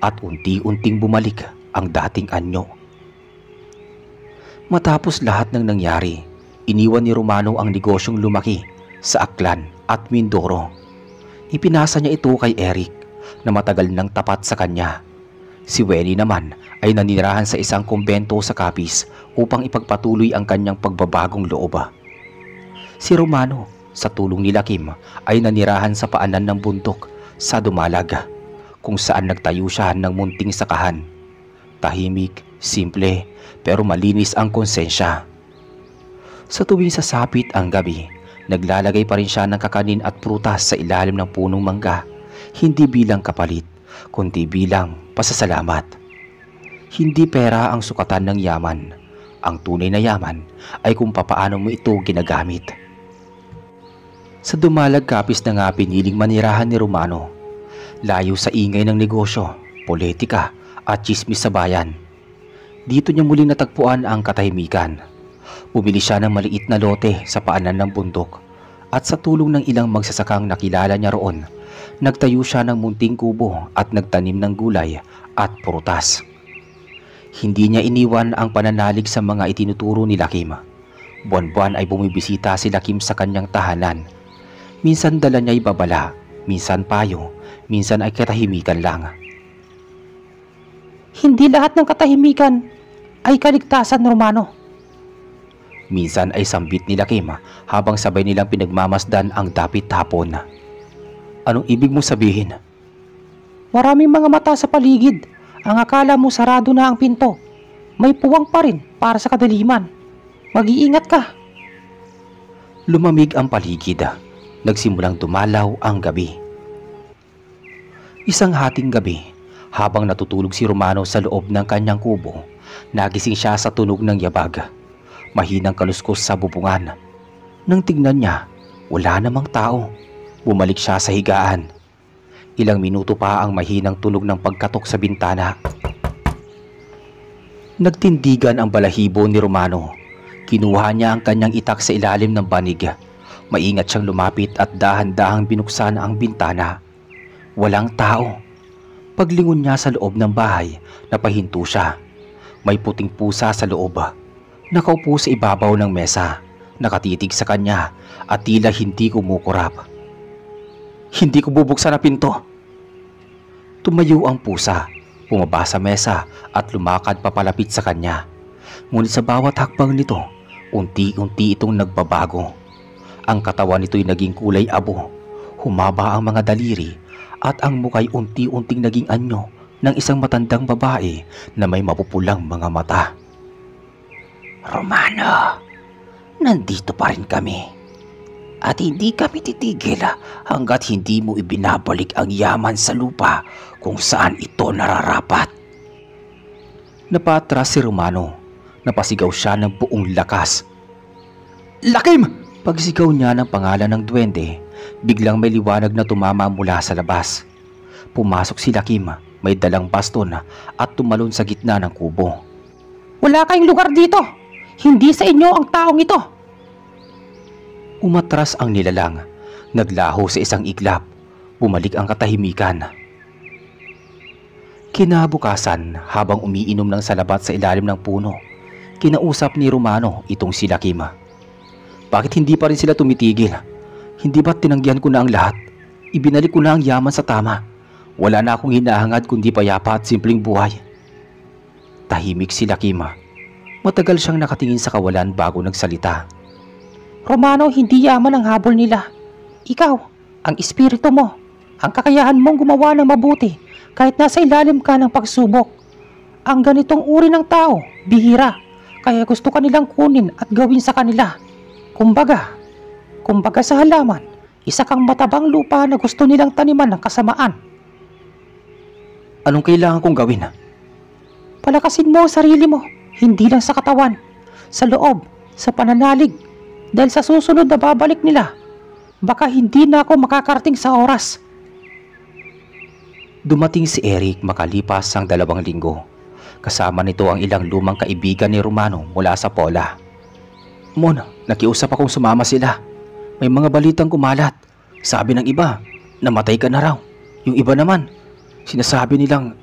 at unti-unting bumalik ang dating anyo. Matapos lahat ng nangyari, iniwan ni Romano ang negosyong lumaki sa Aklan at Mindoro. Ipinasa niya ito kay Eric na matagal nang tapat sa kanya. Si Wenny naman ay nanirahan sa isang kumbento sa Capiz upang ipagpatuloy ang kanyang pagbabagong loob. Si Romano, sa tulong ni Lakim, ay nanirahan sa paanan ng bundok sa Dumalag, kung saan nagtayo siya ng munting sakahan. Tahimik, simple, pero malinis ang konsensya. Sa tuwing sasapit ang gabi, naglalagay pa rin siya ng kakanin at prutas sa ilalim ng punong mangga, hindi bilang kapalit, kundi bilang pasasalamat. Hindi pera ang sukatan ng yaman. Ang tunay na yaman ay kung papaano mo ito ginagamit. Sa dumalagkapis na nga piniling manirahan ni Romano, layo sa ingay ng negosyo, politika at tsismis sa bayan. Dito niya muling natagpuan ang katahimikan. Bumili siya ng maliit na lote sa paanan ng bundok at sa tulong ng ilang magsasakang nakilala niya roon, nagtayo siya ng munting kubo at nagtanim ng gulay at prutas. Hindi niya iniwan ang pananalig sa mga itinuturo ni Lakim. Buwan-buwan ay bumibisita si Lakim sa kanyang tahanan. Minsan dala niya ibabala, minsan payo, minsan ay katahimikan lang. Hindi lahat ng katahimikan ay kaligtasan, Romano. Minsan ay sambit ni Lakim habang sabay nilang pinagmamasdan ang dapit hapon. Anong ibig mo sabihin? Maraming mga mata sa paligid. Ang akala mo sarado na ang pinto. May puwang pa rin para sa kadaliman. Mag-iingat ka. Lumamig ang paligid. Nagsimulang dumalaw ang gabi. Isang hating gabi, habang natutulog si Romano sa loob ng kanyang kubo, nagising siya sa tunog ng yabag. Mahinang kaluskos sa bubungan. Nang tingnan niya, wala namang tao. Bumalik siya sa higaan. Ilang minuto pa ang mahinang tunog ng pagkatok sa bintana. Nagtindigan ang balahibo ni Romano. Kinuha niya ang kanyang itak sa ilalim ng banig. Maingat siyang lumapit at dahan-dahang binuksan ang bintana. Walang tao. Paglingon niya sa loob ng bahay, napahinto siya. May puting pusa sa loob. Nakaupo sa ibabaw ng mesa, nakatitig sa kanya at tila hindi kumukurap. Hindi ko bubuksan ang pinto. Tumayo ang pusa, bumaba sa mesa at lumakad papalapit sa kanya. Ngunit sa bawat hakbang nito, unti-unti itong nagbabago. Ang katawan nito'y naging kulay abo, humaba ang mga daliri at ang muka'y unti-unting naging anyo ng isang matandang babae na may mapupulang mga mata. Romano, nandito pa rin kami. At hindi kami titigil hanggat hindi mo ibinabalik ang yaman sa lupa kung saan ito nararapat. Napatras si Romano. Napasigaw siya ng buong lakas. Lakim! Pagsigaw niya ng pangalan ng duwende, biglang may liwanag na tumama mula sa labas. Pumasok si Lakim, may dalang baston at tumalon sa gitna ng kubo. Wala kayong lugar dito. Hindi sa inyo ang taong ito. Umatras ang nilalang. Naglaho sa isang iglap. Bumalik ang katahimikan. Kinabukasan, habang umiinom ng salabat sa ilalim ng puno, kinausap ni Romano itong si Lakim. Bakit hindi pa rin sila tumitigil? Hindi ba't tinanggihan ko na ang lahat? Ibinalik ko na ang yaman sa tama. Wala na akong hinahangad kundi payapa at simpleng buhay. Tahimik si Lakim. Matagal siyang nakatingin sa kawalan bago nagsalita. Romano, hindi yaman ang habol nila. Ikaw, ang espiritu mo, ang kakayahan mong gumawa ng mabuti kahit nasa ilalim ka ng pagsubok. Ang ganitong uri ng tao, bihira, kaya gusto kanilang kunin at gawin sa kanila. Kumbaga sa halaman, isa kang matabang lupa na gusto nilang taniman ng kasamaan. Anong kailangan kong gawin? Palakasin mo ang sarili mo, hindi lang sa katawan, sa loob, sa pananalig. Dahil sa susunod na babalik nila, baka hindi na ako makakarating sa oras. Dumating si Eric makalipas ang 2 linggo. Kasama nito ang ilang lumang kaibigan ni Romano mula sa Pola. Mon, nakiusap akong sumama sila. May mga balitang kumalat. Sabi ng iba, namatay ka na raw. Yung iba naman, sinasabi nilang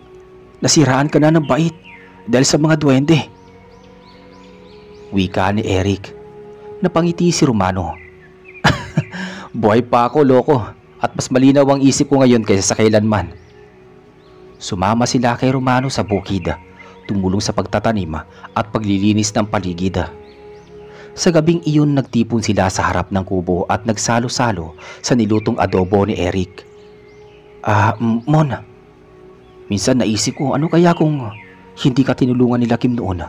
nasiraan ka na ng bait dahil sa mga duwende. Wika ni Eric. Napangiti si Romano. Buhay pa ako, loko, at mas malinaw ang isip ko ngayon kaysa sa kailanman. Sumama sila kay Romano sa bukid, tumulong sa pagtatanim at paglilinis ng paligid. Sa gabing iyon, nagtipon sila sa harap ng kubo at nagsalo-salo sa nilutong adobo ni Eric. Mon, minsan naisip ko ano kaya kung hindi ka tinulungan nila Kim noon.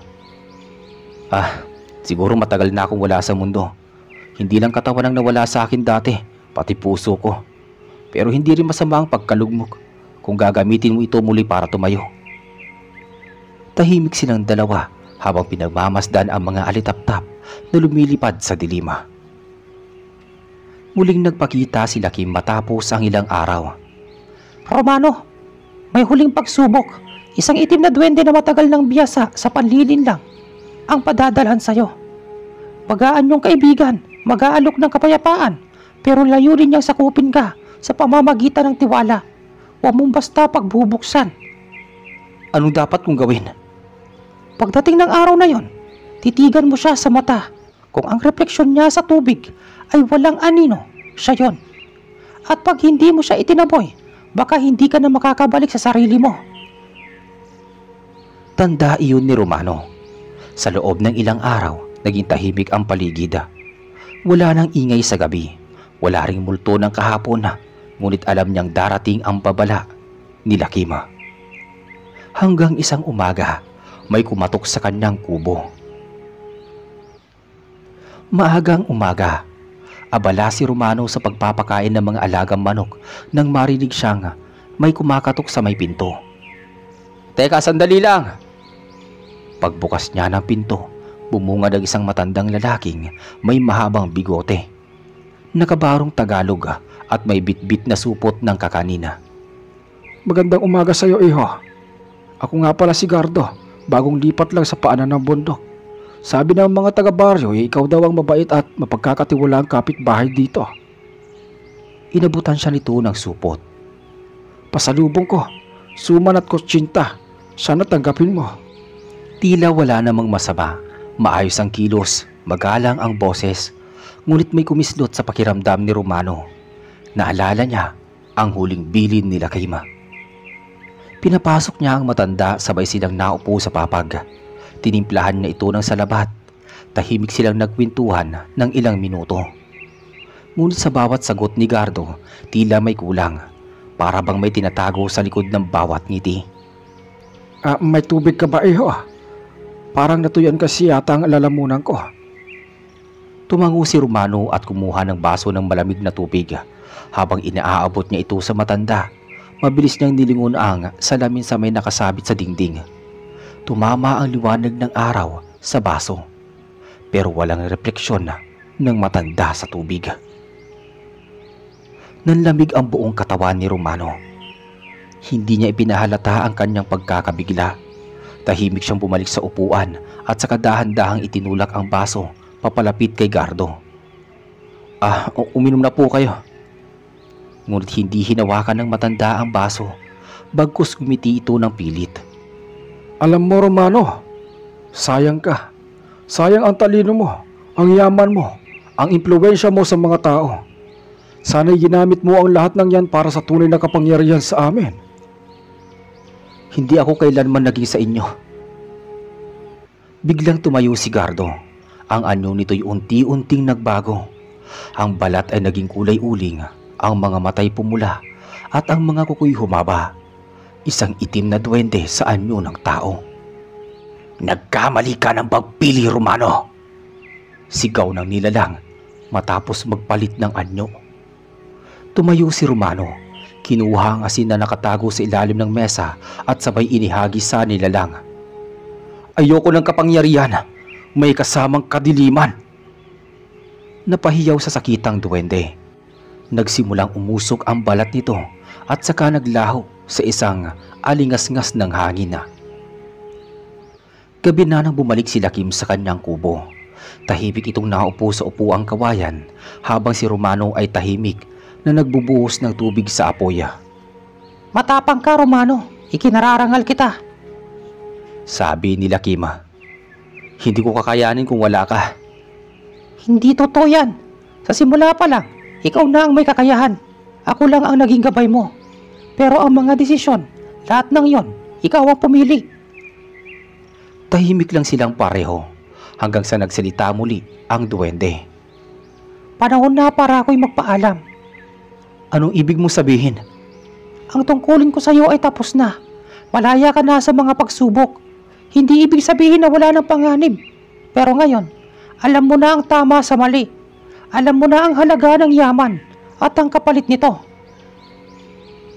Siguro matagal na akong wala sa mundo. Hindi lang katawan ang nawala sa akin dati, pati puso ko. Pero hindi rin masama ang pagkalugmok kung gagamitin mo ito muli para tumayo. Tahimik silang dalawa habang pinagmamasdan ang mga alitaptap na lumilipad sa dilima. Muling nagpakita si Kim matapos ang ilang araw. Romano, may huling pagsubok. Isang itim na duwende na matagal ng biyasa sa panlilin lang ang padadalhan sa'yo. Magaan yung kaibigan, mag-aalok ng kapayapaan, pero layunin niyang sakupin ka sa pamamagitan ng tiwala. Huwag mong basta pagbubuksan. Anong dapat kong gawin? Pagdating ng araw na yon, titigan mo siya sa mata. Kung ang refleksyon niya sa tubig ay walang anino, siya yon. At pag hindi mo siya itinaboy, baka hindi ka na makakabalik sa sarili mo. Tanda iyon ni Romano. Sa loob ng ilang araw, naging tahimik ang paligid. Wala nang ingay sa gabi. Wala ring multo ng kahapon. Ngunit alam niyang darating ang babala ni Kim. Hanggang isang umaga, may kumatok sa kanyang kubo. Maagang umaga, abala si Romano sa pagpapakain ng mga alagang manok nang marinig siyang may kumakatok sa may pinto. Teka, sandali lang! Pagbukas niya ng pinto, bumungad ang isang matandang lalaking may mahabang bigote. Nakabarong Tagalog at may bitbit na supot ng kakanina. Magandang umaga sa iyo, iho. Ako nga pala si Gardo, bagong lipat lang sa paanan ng bundok. Sabi ng mga taga-baryo, ikaw daw ang mabait at mapagkakatiwalaang kapitbahay dito. Inabutan siya nito ng supot. Pasalubong ko, suman at kutsinta. Sana tanggapin mo. Tila wala namang masama, maayos ang kilos, magalang ang boses, ngunit may kumislot sa pakiramdam ni Romano. Naalala niya ang huling bilin nila Kim. Pinapasok niya ang matanda sabay silang naupo sa papag. Tinimplahan niya ito ng salabat. Tahimik silang nagkwentuhan ng ilang minuto. Ngunit sa bawat sagot ni Gardo, tila may kulang. Para bang may tinatago sa likod ng bawat ngiti. May tubig ka ba, iho? Parang natuyan kasi yata ang lalamunan ko. Tumango si Romano at kumuha ng baso ng malamig na tubig. Habang inaaabot niya ito sa matanda, mabilis niyang nilingon ang salamin sa may nakasabit sa dingding. Tumama ang liwanag ng araw sa baso, pero walang refleksyon ng matanda sa tubig. Nanlamig ang buong katawan ni Romano. Hindi niya ipinahalata ang kanyang pagkakabigla. Tahimik siyang bumalik sa upuan at saka dahan-dahang itinulak ang baso papalapit kay Gardo. Uminom na po kayo. Ngunit hindi hinawakan ng matanda ang baso, bagkus gumiti ito ng pilit. Alam mo, Romano, sayang ka. Sayang ang talino mo, ang yaman mo, ang impluwensya mo sa mga tao. Sana'y ginamit mo ang lahat ng yan para sa tunay na kapangyarihan sa amin. Hindi ako kailanman naging sa inyo. Biglang tumayo si Gardo. Ang anyo nito'y unti-unting nagbago. Ang balat ay naging kulay uling, ang mga matay pumula, at ang mga kuko'y humaba. Isang itim na duwende sa anyo ng tao. Nagkamali ka ng pagpili, Romano! Sigaw ng nilalang matapos magpalit ng anyo. Tumayo si Romano. Kinuha ang asin na nakatago sa ilalim ng mesa at sabay inihagi sa nilalang. Ayoko ng kapangyarihan, may kasamang kadiliman. Napahiyaw sa sakitang duwende. Nagsimulang umusok ang balat nito at saka naglaho sa isang alingas-ngas ng hangin. Gabi na nang bumalik si Kim sa kanyang kubo. Tahimik itong naupo sa upuang kawayan habang si Romano ay tahimik na nagbubuhos ng tubig sa apoy. Matapang ka, Romano. Ikinararangal kita. Sabi ni Kim. Hindi ko kakayanin kung wala ka. Hindi totoo yan. Sa simula pa lang, ikaw na ang may kakayahan. Ako lang ang naging gabay mo. Pero ang mga desisyon, lahat ng yon, ikaw ang pumili. Tahimik lang silang pareho hanggang sa nagsalita muli ang duwende. Panahon na para ako'y magpaalam. Anong ibig mo sabihin? Ang tungkulin ko sa iyo ay tapos na. Malaya ka na sa mga pagsubok. Hindi ibig sabihin na wala ng panganib. Pero ngayon, Alam mo na ang tama sa mali. Alam mo na ang halaga ng yaman at ang kapalit nito.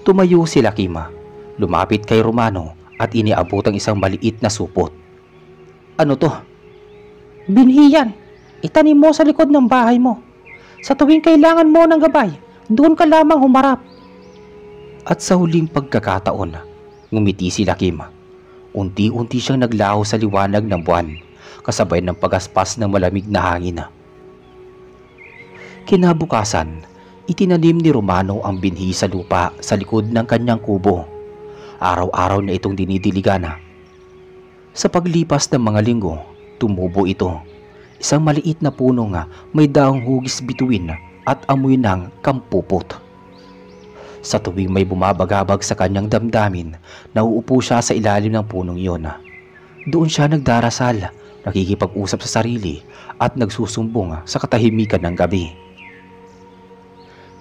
Tumayo si Lakima, lumapit kay Romano at iniabot ang isang maliit na supot. Ano to? Binhi yan. Itanim mo sa likod ng bahay mo. Sa tuwing kailangan mo ng gabay, doon ka lamang humarap. At sa huling pagkakataon, ngumiti si Lakima. Unti-unti siyang naglaho sa liwanag ng buwan, kasabay ng pagaspas ng malamig na hangin. Kinabukasan, itinanim ni Romano ang binhi sa lupa sa likod ng kanyang kubo. Araw-araw na itong dinidiligan. Sa paglipas ng mga linggo, tumubo ito. Isang maliit na puno nga may daong hugis bituin at amoy ng kampupot. Sa tuwing may bumabagabag sa kanyang damdamin, nauupo siya sa ilalim ng punong iyon. Doon siya nagdarasal, nakikipag-usap sa sarili at nagsusumbong sa katahimikan ng gabi.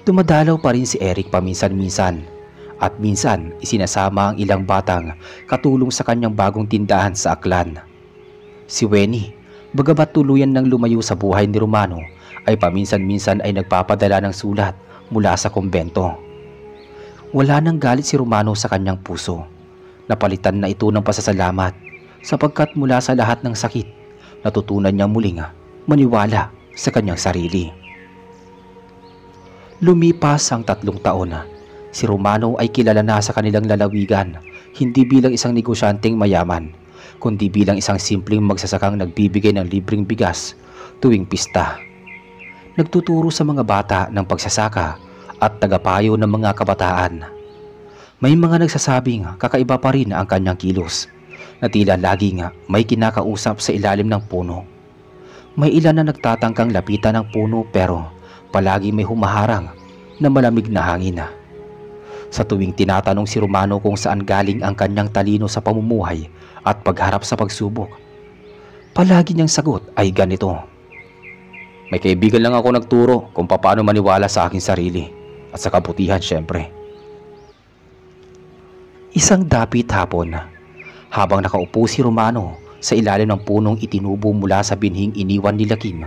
Dumadalaw pa rin si Eric paminsan-minsan at minsan isinasama ang ilang batang katulong sa kanyang bagong tindahan sa Aklan. Si Weni, bagamat tuluyan ng lumayo sa buhay ni Romano, ay paminsan-minsan ay nagpapadala ng sulat mula sa kumbento. Wala nang galit si Romano sa kanyang puso. Napalitan na ito ng pasasalamat sapagkat mula sa lahat ng sakit, natutunan niya muling maniwala sa kanyang sarili. Lumipas ang 3 taon. Si Romano ay kilala na sa kanilang lalawigan, hindi bilang isang negosyanteng mayaman, kundi bilang isang simpleng magsasakang nagbibigay ng libreng bigas tuwing pista. Nagtuturo sa mga bata ng pagsasaka at tagapayo ng mga kabataan. May mga nagsasabing kakaiba pa rin ang kanyang kilos, na tila laging may kinakausap sa ilalim ng puno. May ilan na nagtatangkang lapitan ng puno pero palagi may humaharang na malamig na hangin. Sa tuwing tinatanong si Romano kung saan galing ang kanyang talino sa pamumuhay at pagharap sa pagsubok, palagi niyang sagot ay ganito: may kaibigan lang ako nagturo kung paano maniwala sa aking sarili at sa kabutihan syempre. Isang dapit hapon, habang nakaupo si Romano sa ilalim ng punong itinubo mula sa binhing iniwan ni Lakim,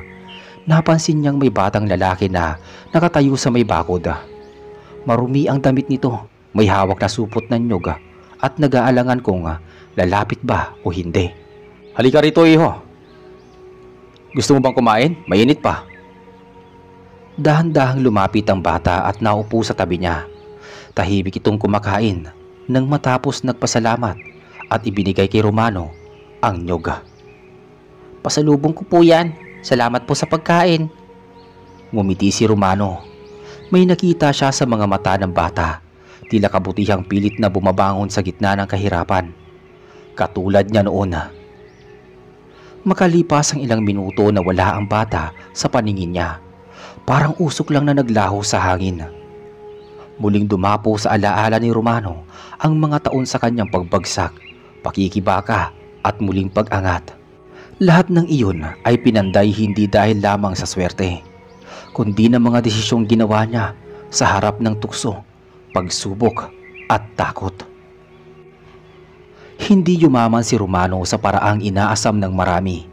napansin niyang may batang lalaki na nakatayo sa may bakod. Marumi ang damit nito, may hawak na supot ng nyog at nag-aalangan kung lalapit ba o hindi. Halika rito, iho. Gusto mo bang kumain? Mainit pa. Dahan-dahang lumapit ang bata at naupo sa tabi niya. Tahimik itong kumakain nang matapos nagpasalamat at ibinigay kay Romano ang nyog. Pasalubong ko po yan. Salamat po sa pagkain. Ngumiti si Romano. May nakita siya sa mga mata ng bata, tila kabutihang pilit na bumabangon sa gitna ng kahirapan. Katulad niya noon. Makalipas ang ilang minuto na wala ang bata sa paningin niya, parang usok lang na naglaho sa hangin. Muling dumapo sa alaala ni Romano ang mga taon sa kanyang pagbagsak, pakikibaka at muling pag-angat. Lahat ng iyon ay pinanday hindi dahil lamang sa swerte, kundi ng mga desisyong ginawa niya sa harap ng tukso, pagsubok at takot. Hindi yumaman si Romano sa paraang inaasam ng marami.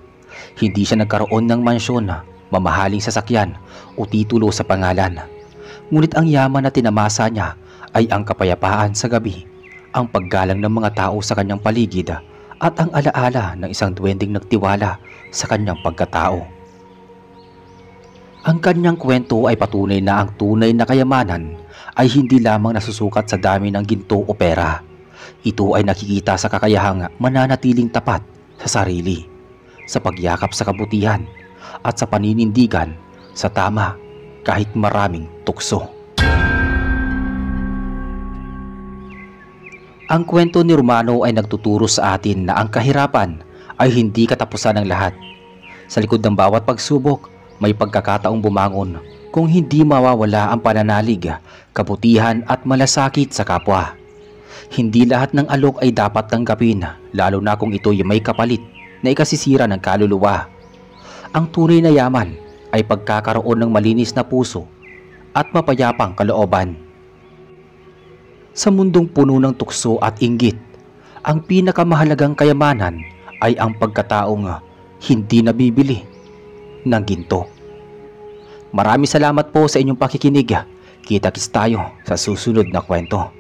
Hindi siya nagkaroon ng mansyon, mamahaling sasakyan o titulo sa pangalan. Ngunit ang yaman na tinamasa niya ay ang kapayapaan sa gabi, ang paggalang ng mga tao sa kanyang paligid at ang alaala ng isang duwending nagtiwala sa kanyang pagkatao. Ang kanyang kwento ay patunay na ang tunay na kayamanan ay hindi lamang nasusukat sa dami ng ginto o pera. Ito ay nakikita sa kakayahang mananatiling tapat sa sarili, sa pagyakap sa kabutihan at sa paninindigan sa tama kahit maraming tukso. Ang kwento ni Romano ay nagtuturo sa atin na ang kahirapan ay hindi katapusan ng lahat. Sa likod ng bawat pagsubok, may pagkakataong bumangon kung hindi mawawala ang pananalig, kabutihan at malasakit sa kapwa. Hindi lahat ng alok ay dapat tanggapin, lalo na kung ito ay may kapalit na ikasisira ng kaluluwa. Ang tunay na yaman ay pagkakaroon ng malinis na puso at mapayapang kalooban. Sa mundong puno ng tukso at inggit, ang pinakamahalagang kayamanan ay ang pagkataong hindi nabibili ng ginto. Maraming salamat po sa inyong pakikinig. Kita-kits tayo sa susunod na kwento.